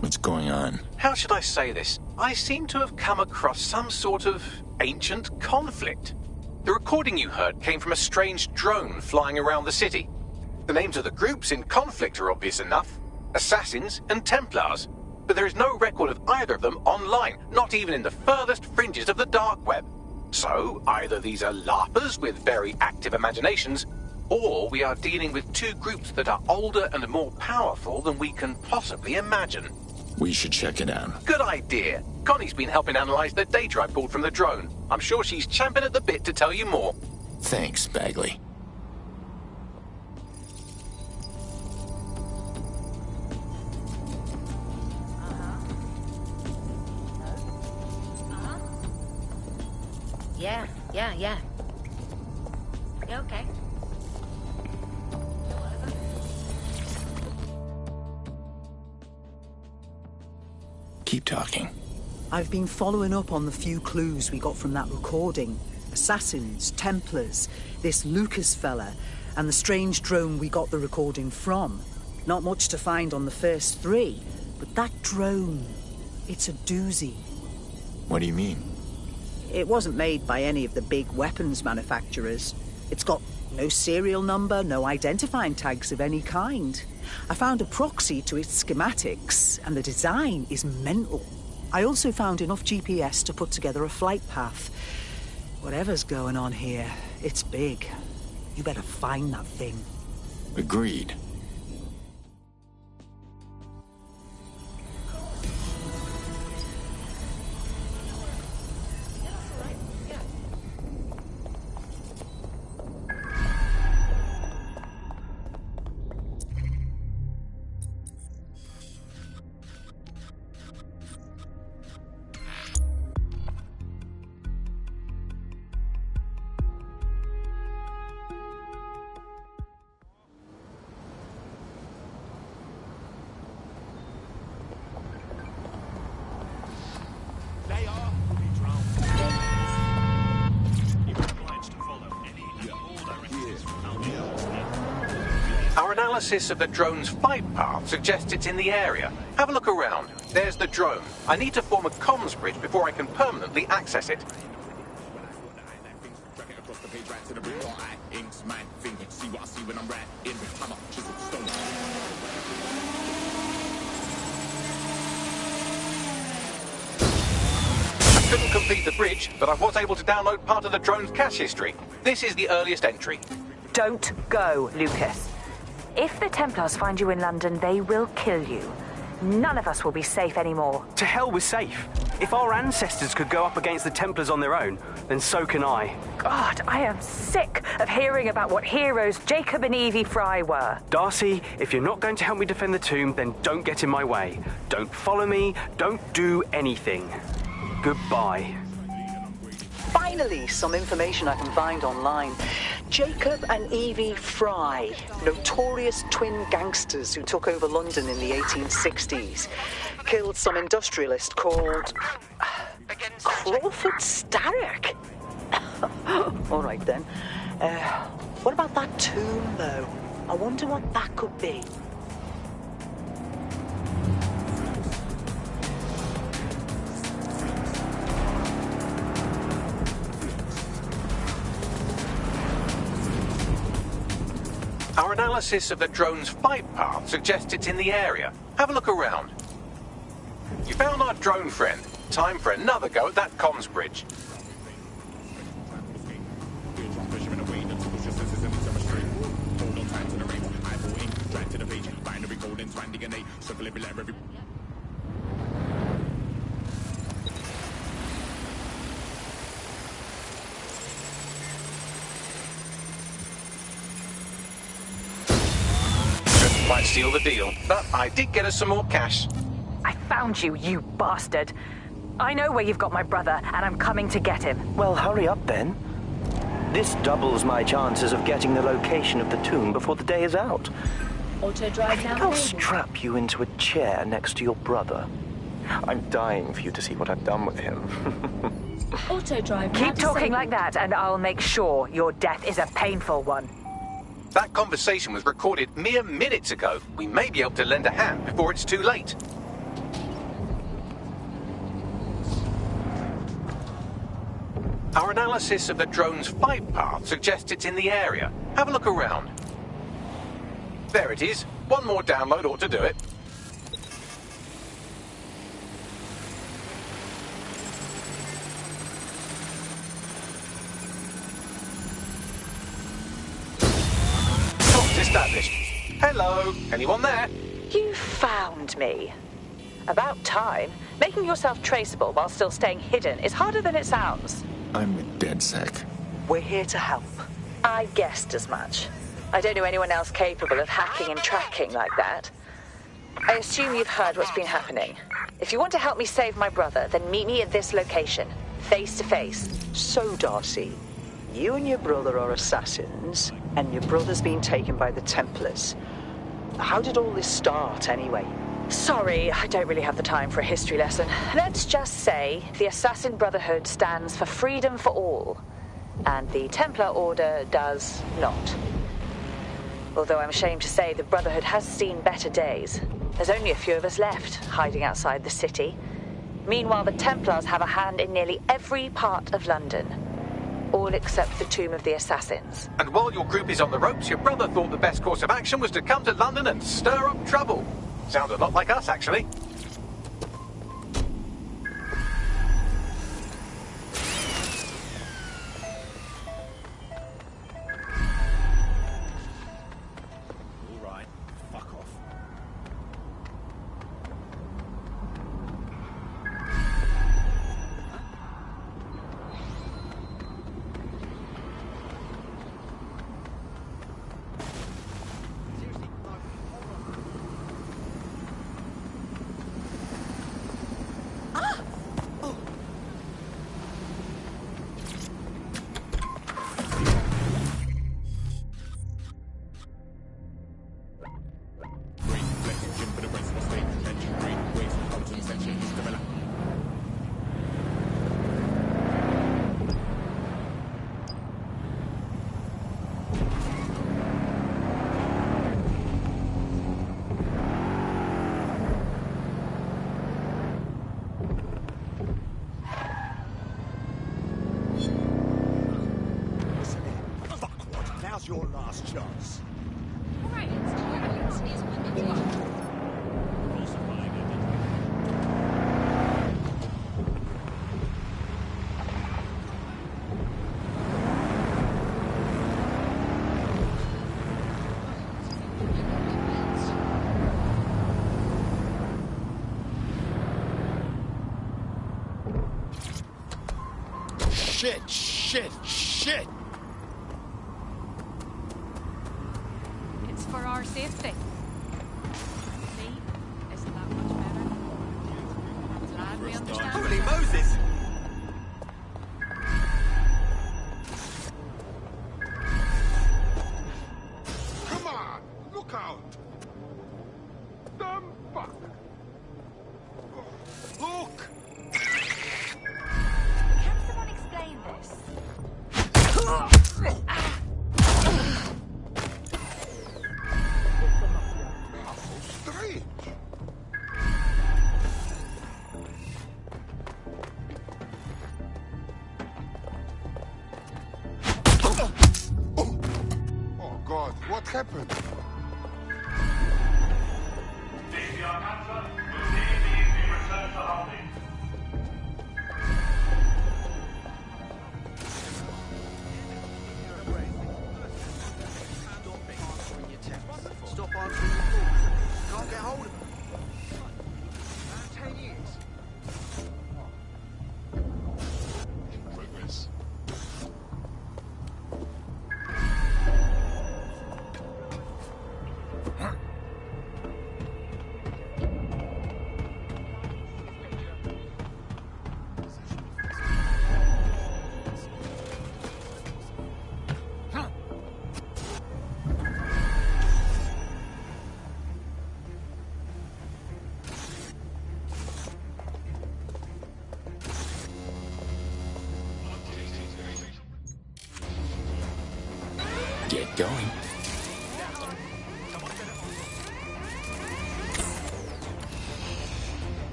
What's going on? How should I say this? I seem to have come across some sort of ancient conflict. The recording you heard came from a strange drone flying around the city. The names of the groups in conflict are obvious enough. Assassins and Templars. But there is no record of either of them online, not even in the furthest fringes of the dark web. So, either these are LARPers with very active imaginations, or we are dealing with two groups that are older and more powerful than we can possibly imagine. We should check it out. Good idea. Connie's been helping analyze the data I pulled from the drone. I'm sure she's champing at the bit to tell you more. Thanks, Bagley. Yeah. Yeah, okay. Keep talking. I've been following up on the few clues we got from that recording. Assassins, Templars, this Lucas fella, and the strange drone we got the recording from. Not much to find on the first three, but that drone, it's a doozy. What do you mean? It wasn't made by any of the big weapons manufacturers. It's got no serial number, no identifying tags of any kind. I found a proxy to its schematics, and the design is mental. I also found enough GPS to put together a flight path. Whatever's going on here, it's big. You better find that thing. Agreed. Our analysis of the drone's flight path suggests it's in the area. Have a look around. There's the drone. I need to form a comms bridge before I can permanently access it. I couldn't complete the bridge, but I was able to download part of the drone's cache history. This is the earliest entry. Don't go, Lucas. If the Templars find you in London, they will kill you. None of us will be safe anymore. To hell with safe. If our ancestors could go up against the Templars on their own, then so can I. God, I am sick of hearing about what heroes Jacob and Evie Fry were. Darcy, if you're not going to help me defend the tomb, then don't get in my way. Don't follow me. Don't do anything. Goodbye. Finally, some information I can find online. Jacob and Evie Fry, notorious twin gangsters who took over London in the 1860s, killed some industrialist called Crawford Starrick. All right then. What about that tomb, though? I wonder what that could be. Our analysis of the drone's flight path suggests it's in the area. Have a look around. You found our drone friend. Time for another go at that comms bridge. Might seal the deal, but I did get us some more cash. I found you, you bastard. I know where you've got my brother, and I'm coming to get him. Well, hurry up then. This doubles my chances of getting the location of the tomb before the day is out. Auto drive now. I'll strap you into a chair next to your brother. I'm dying for you to see what I've done with him. Auto drive now. Keep talking like that, and I'll make sure your death is a painful one. That conversation was recorded mere minutes ago. We may be able to lend a hand before it's too late. Our analysis of the drone's flight path suggests it's in the area. Have a look around. There it is. One more download ought to do it. Comms established. Hello, anyone there? You found me. About time. Making yourself traceable while still staying hidden is harder than it sounds. I'm with DedSec. We're here to help. I guessed as much. I don't know anyone else capable of hacking and tracking like that. I assume you've heard what's been happening. If you want to help me save my brother, then meet me at this location, face to face. So, Darcy, you and your brother are assassins, and your brother's been taken by the Templars. How did all this start, anyway? Sorry, I don't really have the time for a history lesson. Let's just say the Assassin Brotherhood stands for freedom for all, and the Templar Order does not. Although I'm ashamed to say the Brotherhood has seen better days. There's only a few of us left, hiding outside the city. Meanwhile, the Templars have a hand in nearly every part of London. All except the Tomb of the Assassins. And while your group is on the ropes, your brother thought the best course of action was to come to London and stir up trouble. Sounds a lot like us, actually. All right, fuck off. Your last chance. Right. Shit! It's for our safety. See? Isn't that much better? Glad we understand. Holy Moses! Come on! Look out! Dumb fuck! Look! Can someone explain this? Strange. Oh God, what happened? Stop answering the calls. Can't get hold of him. 10 years. Progress. Get going.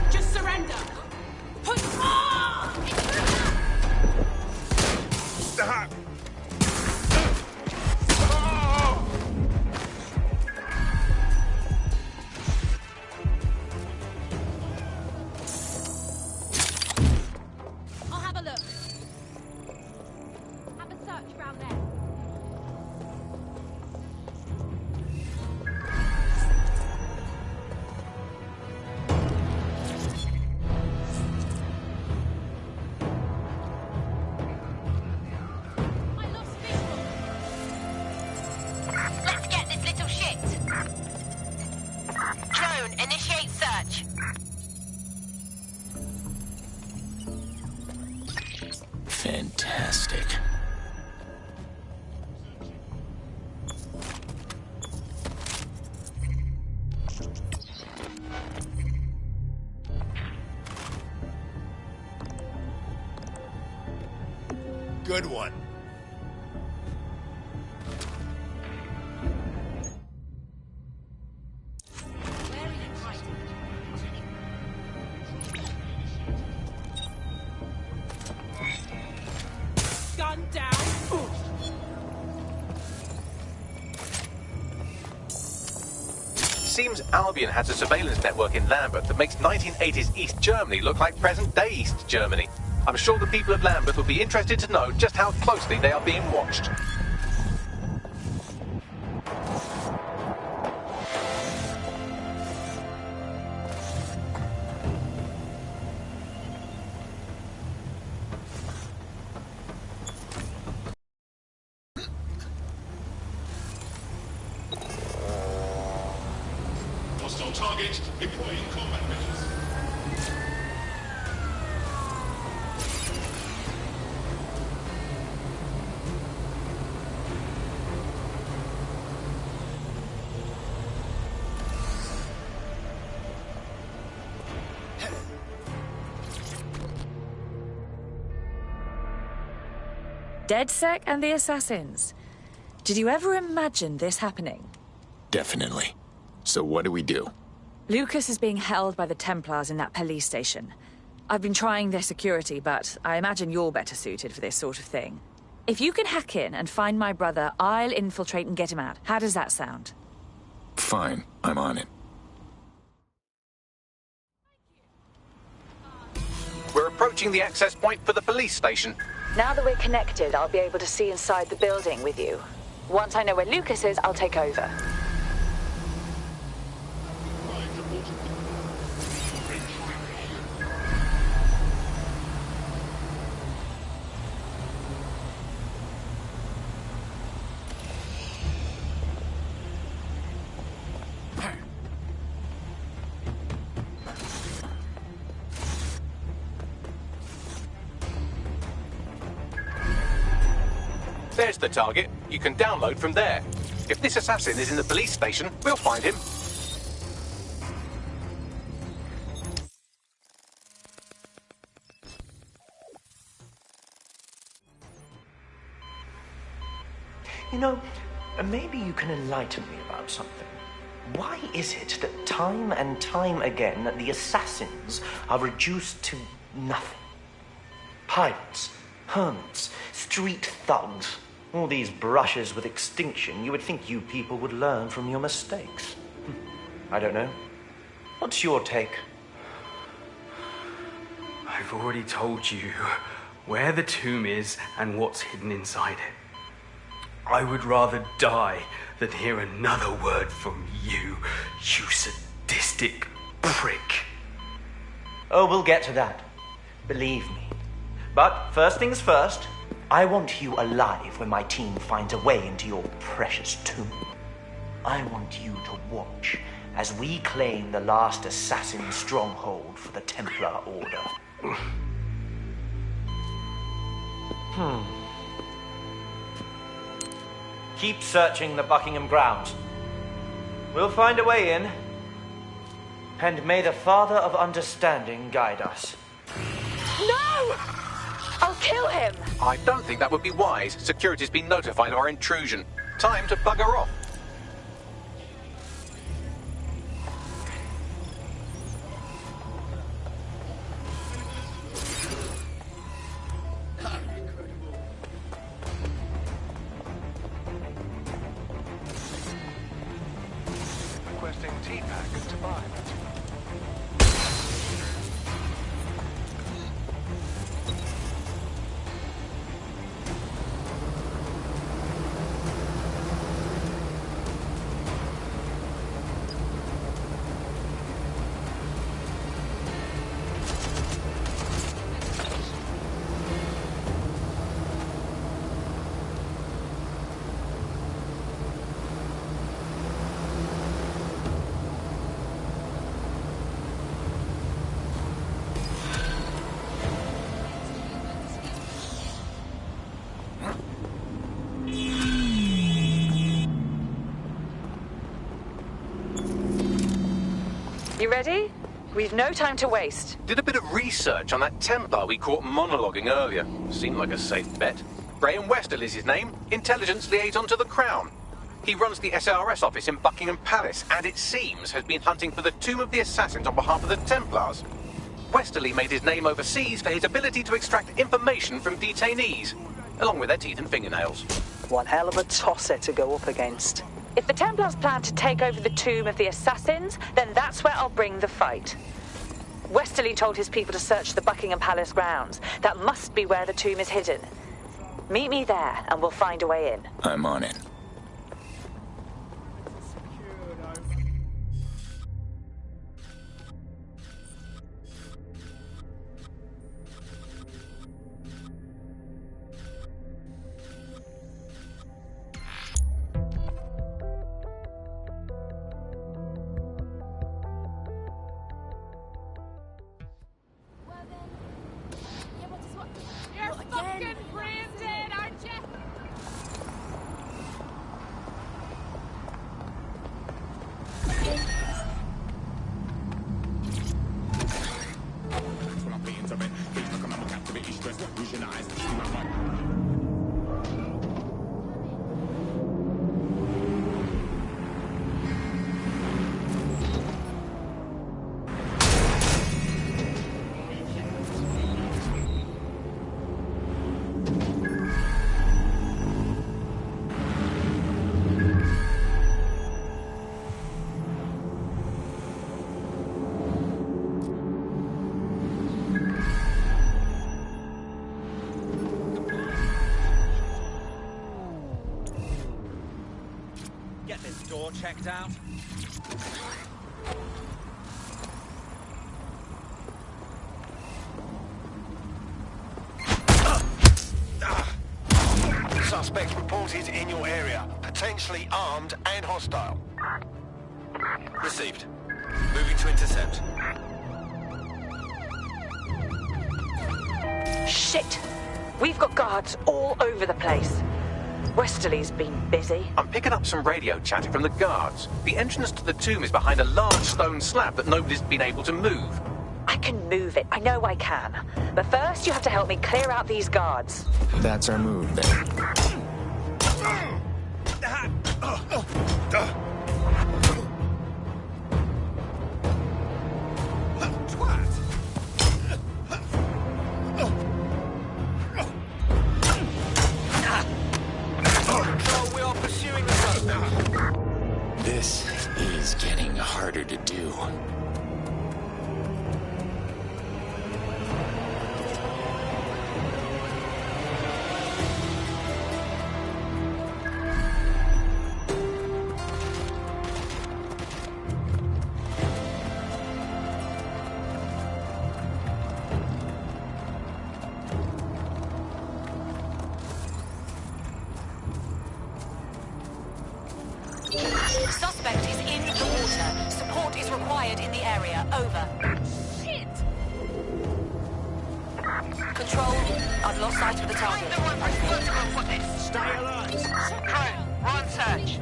Just surrender. Good one. Gun down. Seems Albion has a surveillance network in Lambeth that makes 1980s East Germany look like present-day East Germany. I'm sure the people of Lambeth would be interested to know just how closely they are being watched. Hostile target employing combat measures. DedSec and the Assassins. Did you ever imagine this happening? Definitely. So what do we do? Lucas is being held by the Templars in that police station. I've been trying their security, but I imagine you're better suited for this sort of thing. If you can hack in and find my brother, I'll infiltrate and get him out. How does that sound? Fine, I'm on it. We're approaching the access point for the police station. Now that we're connected, I'll be able to see inside the building with you. Once I know where Lucas is, I'll take over. There's the target. You can download from there. If this assassin is in the police station, we'll find him. You know, maybe you can enlighten me about something. Why is it that time and time again the assassins are reduced to nothing? Pirates, hermits, street thugs, all these brushes with extinction. You would think you people would learn from your mistakes. I don't know. What's your take? I've already told you where the tomb is and what's hidden inside it. I would rather die than hear another word from you, you sadistic prick. Oh, we'll get to that. Believe me. But first things first, I want you alive when my team finds a way into your precious tomb. I want you to watch as we claim the last assassin stronghold for the Templar Order. Keep searching the Buckingham grounds. We'll find a way in. And may the Father of Understanding guide us. No! I'll kill him! I don't think that would be wise. Security's been notified of our intrusion. Time to bugger off. Requesting T-Pack to buy. You ready? We've no time to waste. Did a bit of research on that Templar we caught monologuing earlier. Seemed like a safe bet. Graham Westerly is his name, intelligence liaison to the Crown. He runs the SARS office in Buckingham Palace, and it seems has been hunting for the Tomb of the Assassins on behalf of the Templars. Westerly made his name overseas for his ability to extract information from detainees, along with their teeth and fingernails. One hell of a tosser to go up against. If the Templars plan to take over the Tomb of the Assassins, then that's where I'll bring the fight. Westerly told his people to search the Buckingham Palace grounds. That must be where the tomb is hidden. Meet me there, and we'll find a way in. I'm on it. You're fucking branded, aren't you? Get this door checked out. Suspect reported in your area. Potentially armed and hostile. Received. Moving to intercept. Shit! We've got guards all over the place. Westerly's been busy. I'm picking up some radio chatting from the guards. The entrance to the tomb is behind a large stone slab that nobody's been able to move. I can move it. I know I can. But first, you have to help me clear out these guards. That's our move, then. We are pursuing the suspect. This is getting harder to do. Suspect is in the water. Support is required in the area. Over. Shit! Control, I've lost sight of the target. Stay alert. Drone, run search.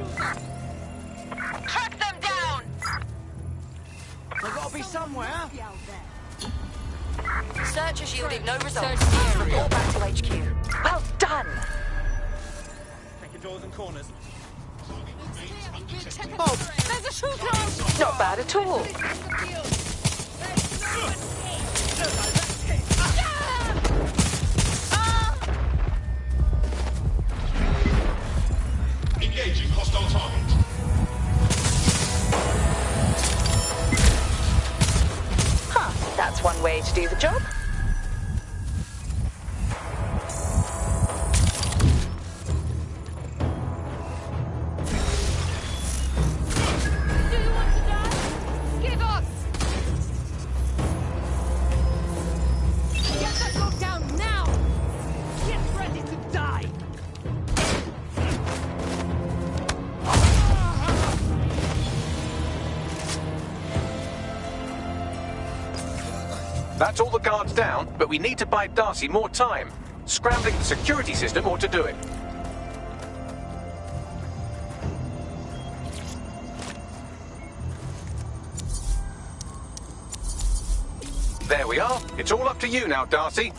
Track them down! They've got to be somewhere. Search has yielded no results. Report back to HQ. Well done! Taking doors and corners. Oh, there's a shooter! Not bad at all. Engaging hostile target. Huh, that's one way to do the job. Do you want to die? Give us! Get that dog down now! Get ready to die! That's all the guards down, but we need to buy Darcy more time. Scrambling the security system ought to do it. There we are. It's all up to you now, Darcy.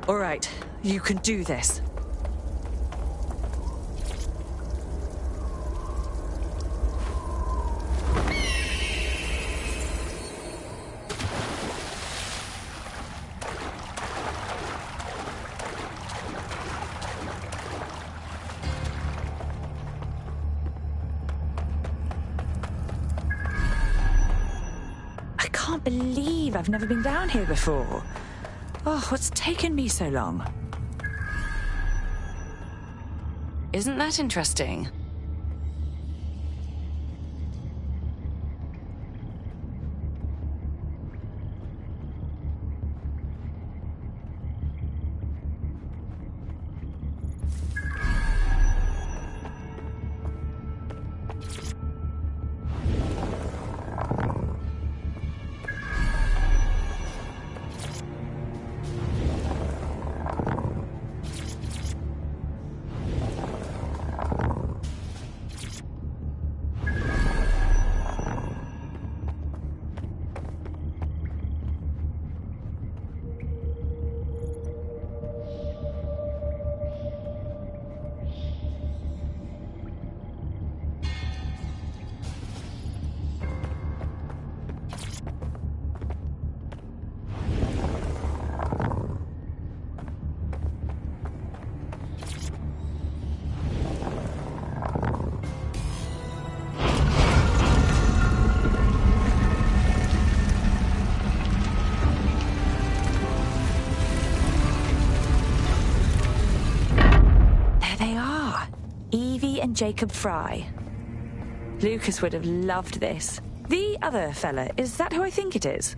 All right, you can do this. I can't believe I've never been down here before. Oh, what's taken me so long? Isn't that interesting? And Jacob Fry. Lucas would have loved this. The other fella, is that who I think it is?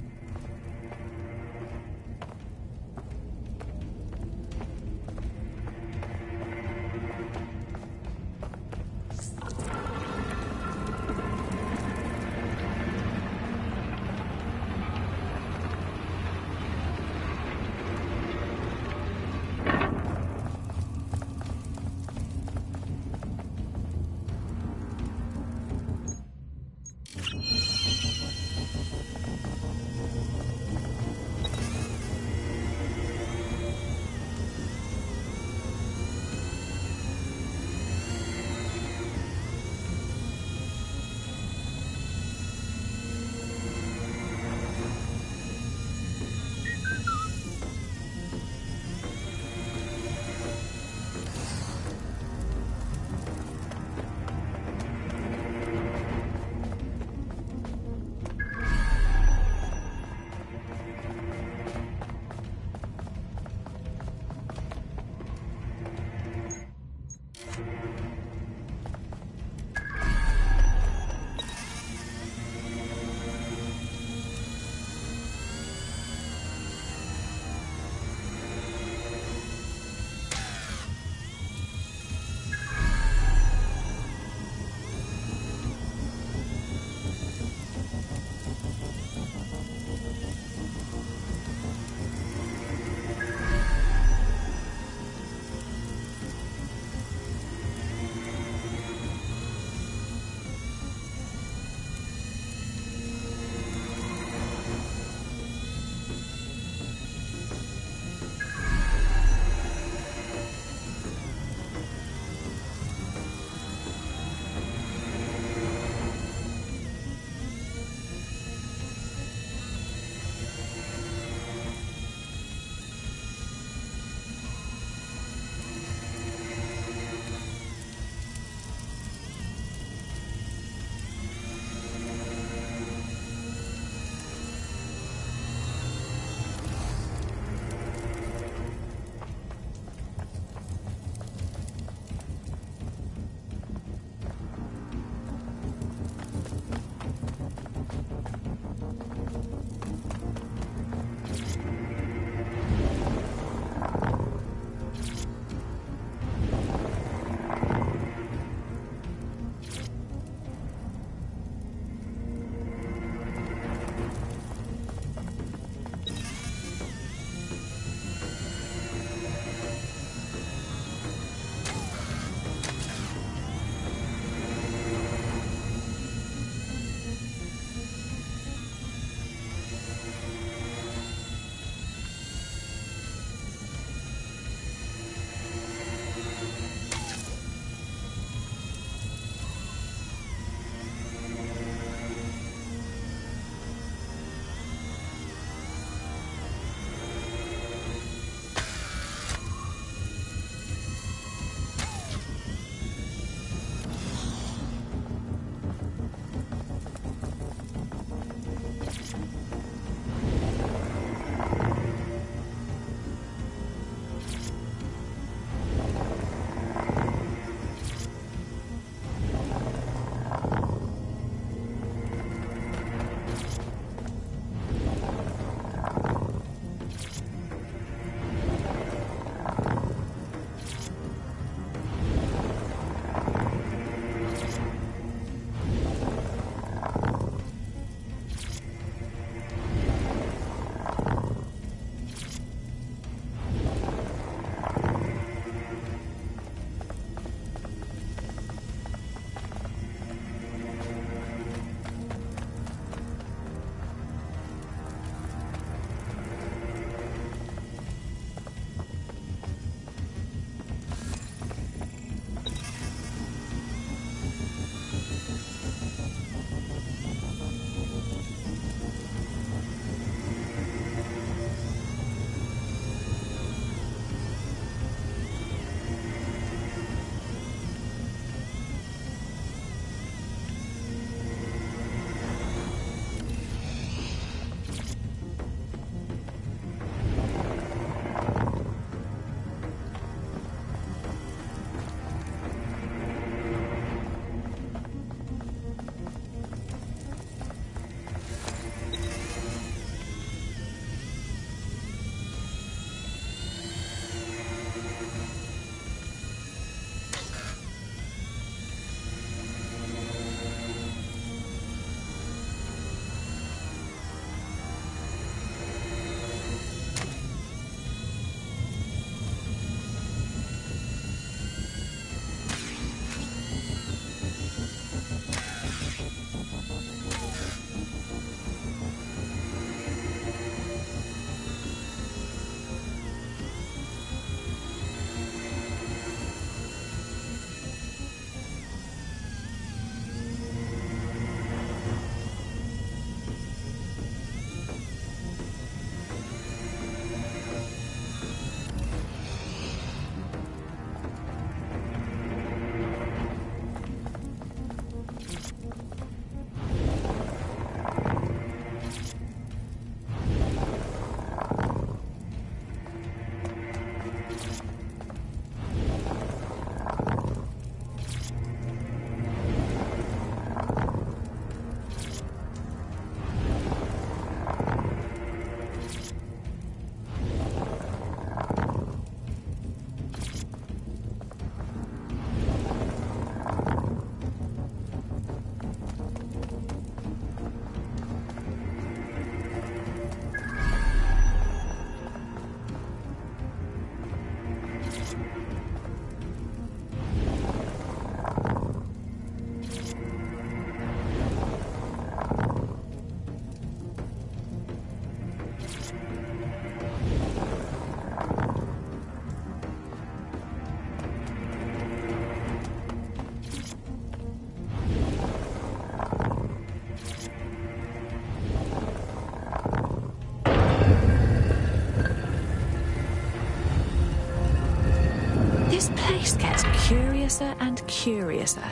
curiouser and curiouser.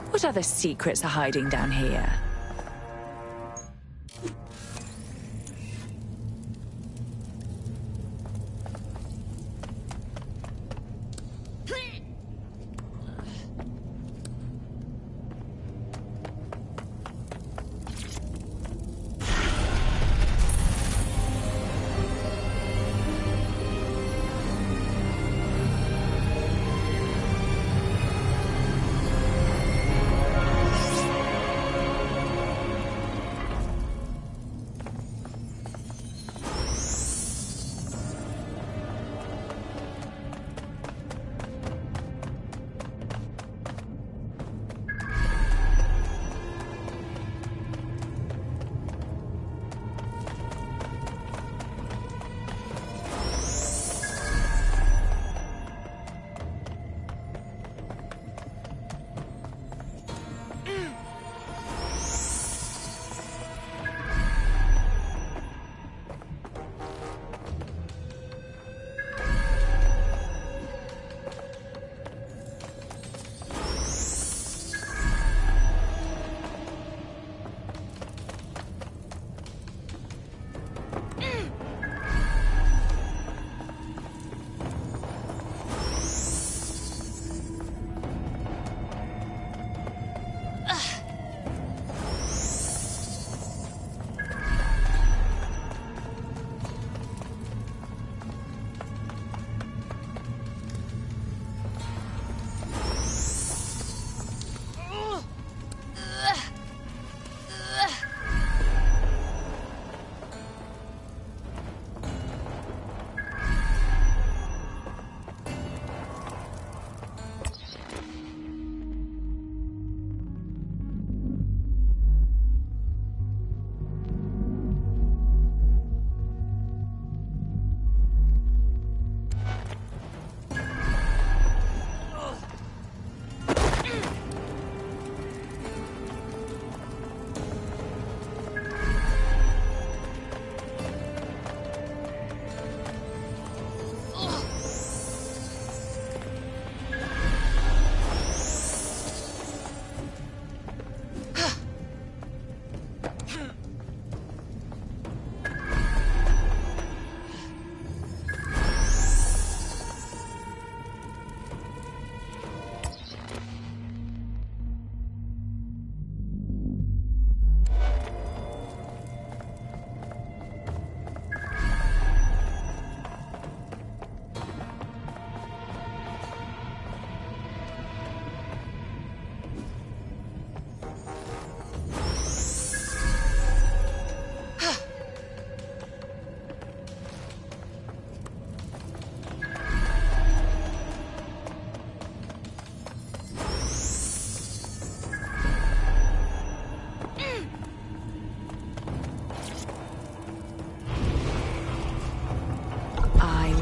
What other secrets are hiding down here?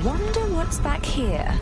Wonder what's back here.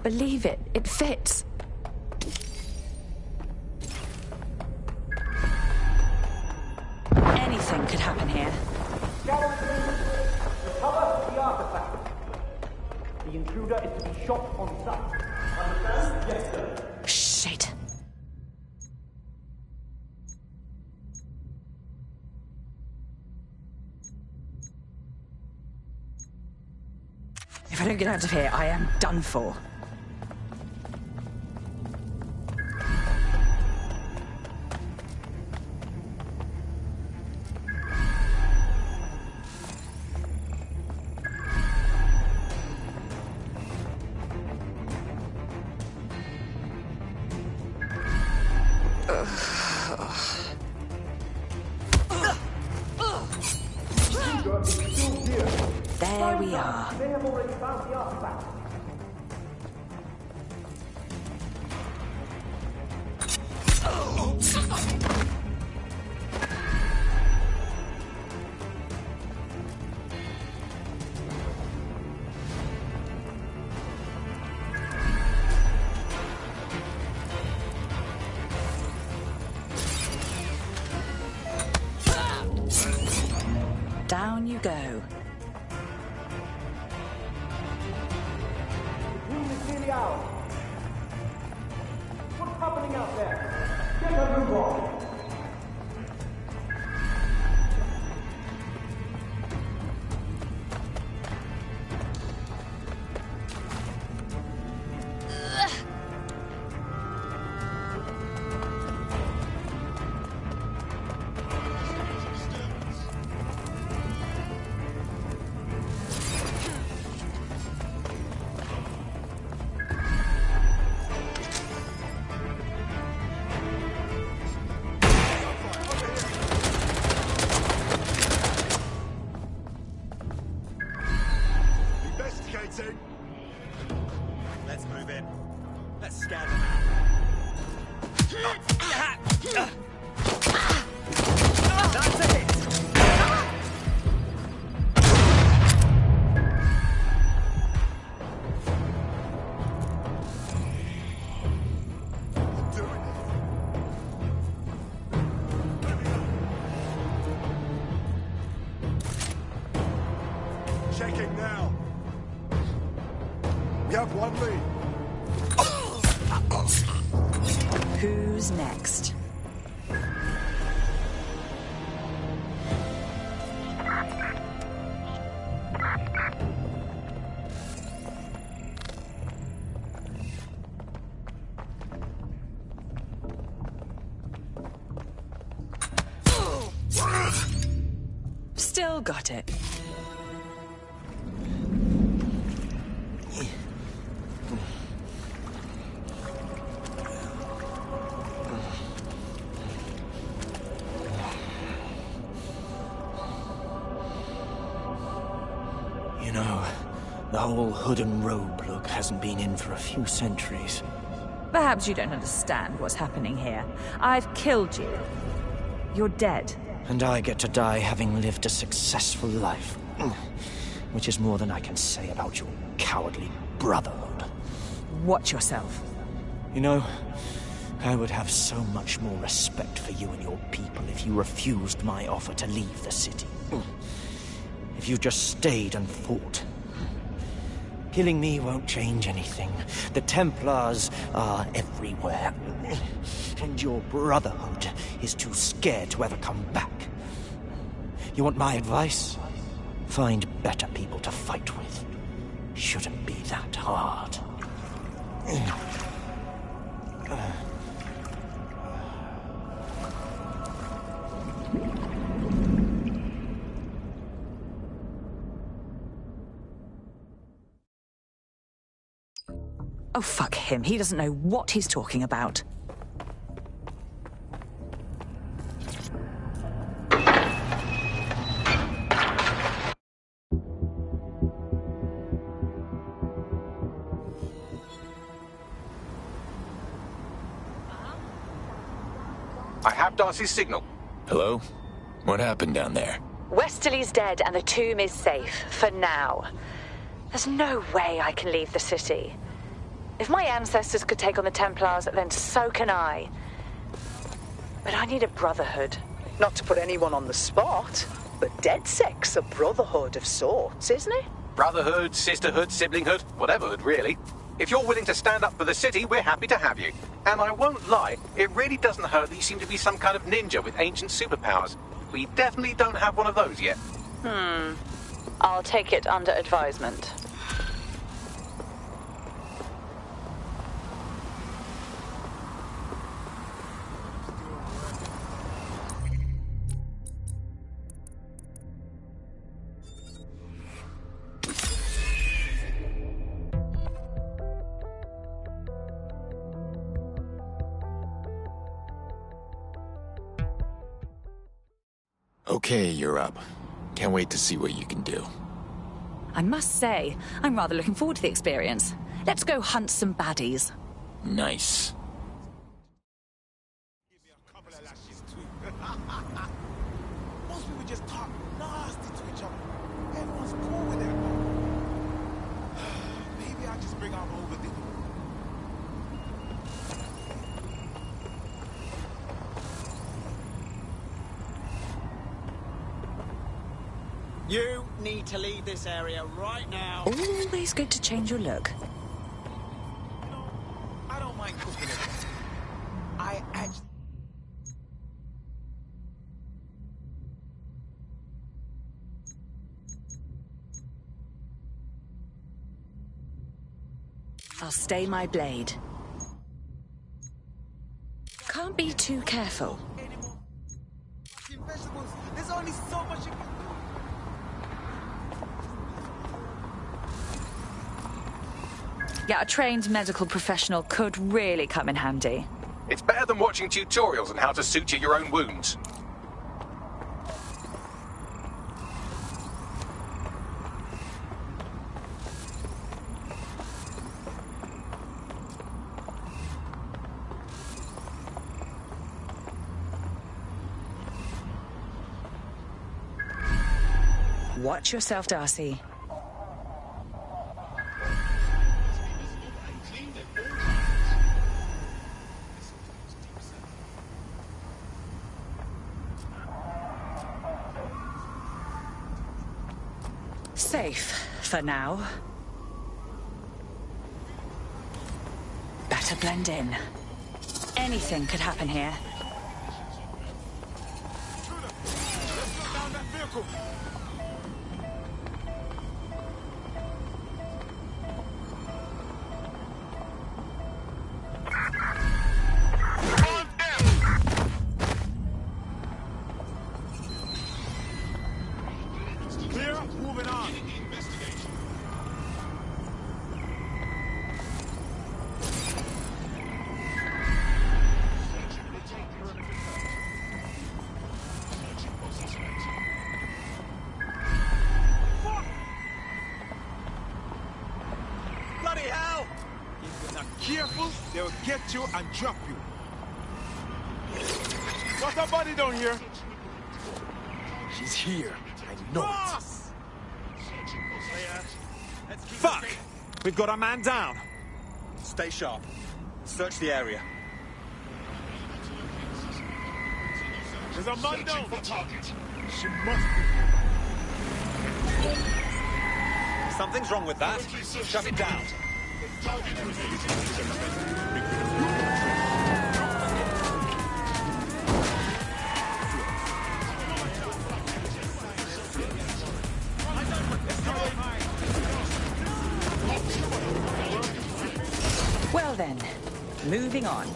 Believe it. It fits. Anything could happen here. Recover the artifact. The intruder is to be shot on sight. Understand? Yes, sir. Shit. If I don't get out of here, I am done for. There we are. They have already found the artifact. Down you go. What's happening out there? Get a move on. Investigating. Let's move in. Let's scare them out. That's a hit. Checking now. We have one lead. Who's next? Still got it. You know, the whole hood and robe look hasn't been in for a few centuries. Perhaps you don't understand what's happening here. I've killed you. You're dead. And I get to die having lived a successful life. Which is more than I can say about your cowardly brotherhood. Watch yourself. You know, I would have so much more respect for you and your people if you refused my offer to leave the city. If you just stayed and fought. Killing me won't change anything. The Templars are everywhere. And your brotherhood is too scared to ever come back. You want my advice? Find better people to fight with. Shouldn't be that hard. Oh, fuck him. He doesn't know what he's talking about. I have Darcy's signal. Hello? What happened down there? Westerly's dead and the tomb is safe, for now. There's no way I can leave the city. If my ancestors could take on the Templars, then so can I. But I need a brotherhood. Not to put anyone on the spot, but DedSec's a brotherhood of sorts, isn't it? Brotherhood, sisterhood, siblinghood, whateverhood, really. If you're willing to stand up for the city, we're happy to have you. And I won't lie, it really doesn't hurt that you seem to be some kind of ninja with ancient superpowers. We definitely don't have one of those yet. I'll take it under advisement. Okay, you're up. Can't wait to see what you can do. I must say, I'm rather looking forward to the experience. Let's go hunt some baddies. Nice. Most people just talk nasty to each other. Everyone's cool with that. Maybe I just bring out overthinking. You need to leave this area right now. Always good to change your look. I don't mind cooking it. I actually... I'll stay my blade. Can't be too careful. Vegetables. There's only so much you can do. Yeah, a trained medical professional could really come in handy. It's better than watching tutorials on how to suture your own wounds. Watch yourself, Darcy. Safe for now. Better blend in. Anything could happen here. Down that vehicle. Clear, moving on. Bloody hell! If you're not careful, they'll get you and drop you. What's up, buddy down here? She's here. I know it. Fuck! We've got a man down. Stay sharp. Search the area. There's a man down. She must be. Something's wrong with that. Shut it down. Well then, moving on.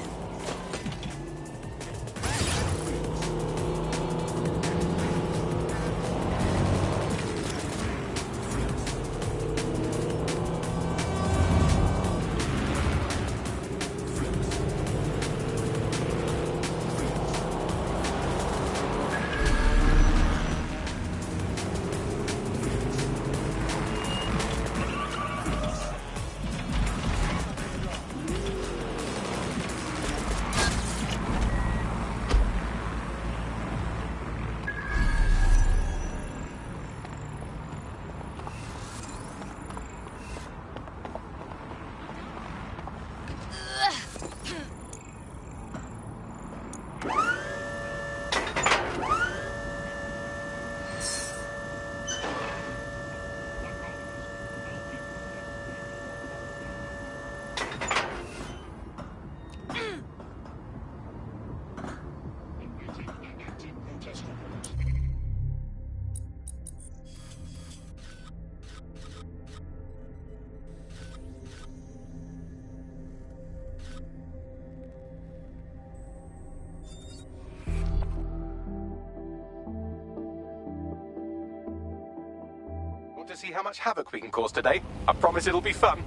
To see how much havoc we can cause today. I promise it'll be fun.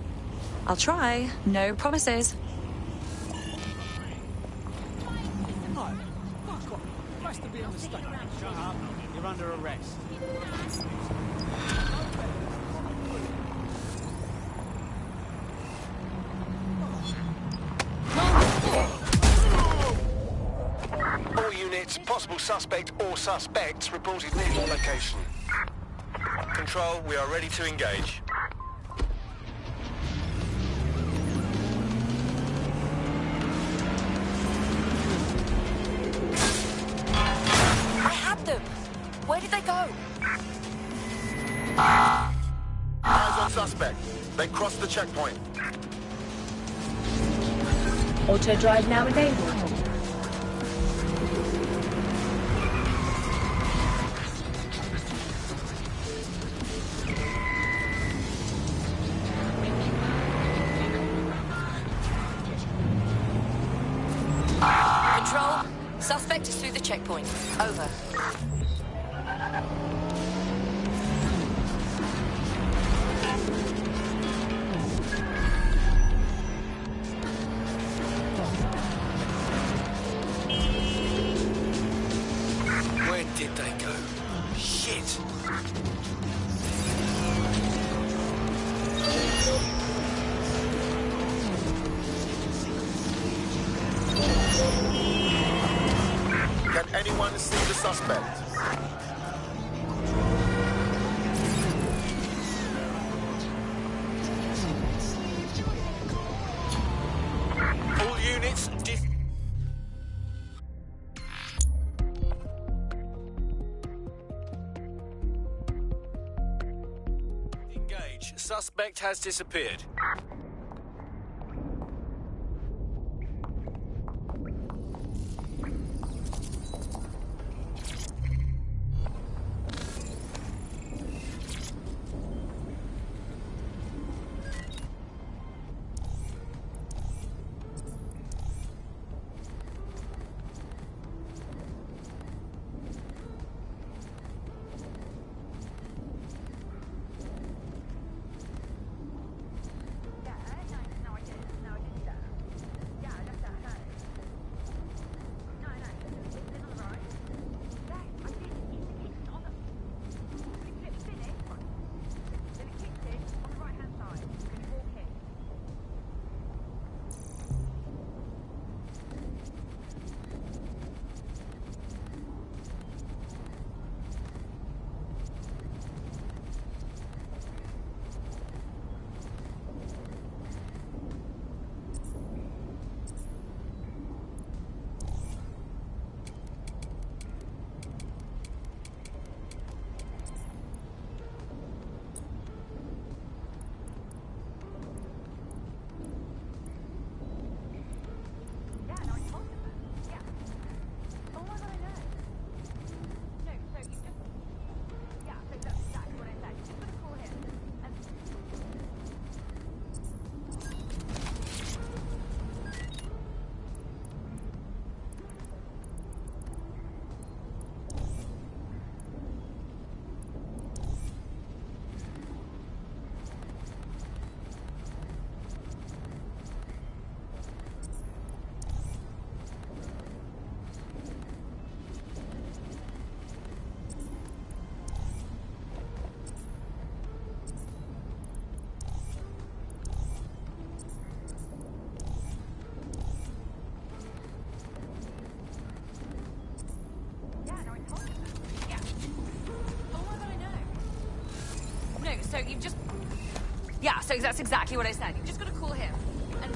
I'll try. No promises. No. Fuck off. Must have been a mistake. Shut up. You're under arrest. possible suspect or suspects reported near your location. Control, we are ready to engage. I had them. Where did they go? Eyes on suspect. They crossed the checkpoint. Auto drive now enabled. Control, suspect is through the checkpoint. Over. Where did they go? Shit! Can anyone see the suspect? All units, engage. Suspect has disappeared. So you've just... Yeah, so that's exactly what I said. You've just got to call him. And...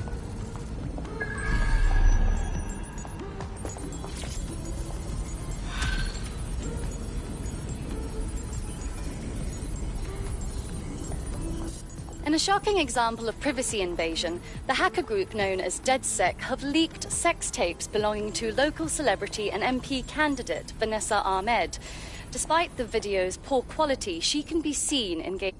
In a shocking example of privacy invasion, the hacker group known as DedSec have leaked sex tapes belonging to local celebrity and MP candidate Vanessa Ahmed. Despite the video's poor quality, she can be seen engaging...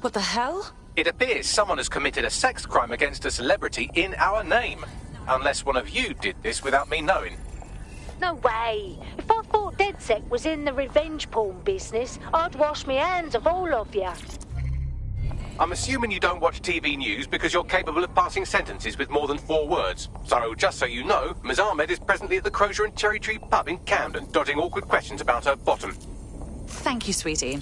What the hell? It appears someone has committed a sex crime against a celebrity in our name. Unless one of you did this without me knowing. No way. If I thought DedSec was in the revenge porn business, I'd wash my hands of all of you. I'm assuming you don't watch TV news because you're capable of passing sentences with more than 4 words. So, just so you know, Ms. Ahmed is presently at the Crozier and Cherry Tree pub in Camden, dodging awkward questions about her bottom. Thank you, sweetie.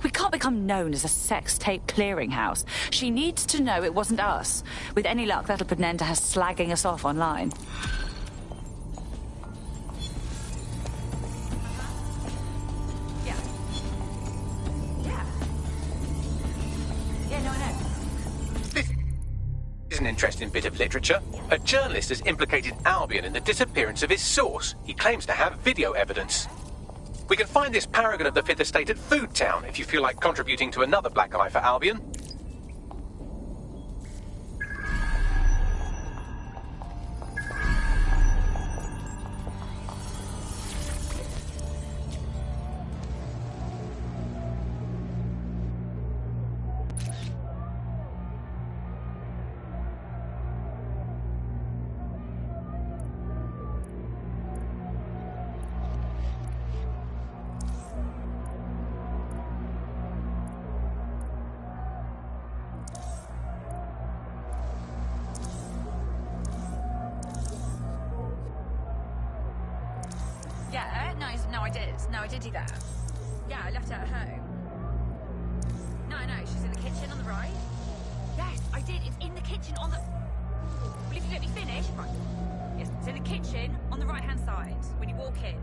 We can't... can't become known as a sex tape clearinghouse. She needs to know it wasn't us. With any luck, that'll put an end to her slagging us off online. Is an interesting bit of literature. A journalist has implicated Albion in the disappearance of his source. He claims to have video evidence. We can find this paragon of the Fifth Estate at Food Town if you feel like contributing to another black eye for Albion. No, I did do that. Yeah, I left her at home. No, she's in the kitchen on the right. Yes, I did. It's in the kitchen on the... Well, if you let me finish... Right. Yes, it's in the kitchen on the right-hand side when you walk in.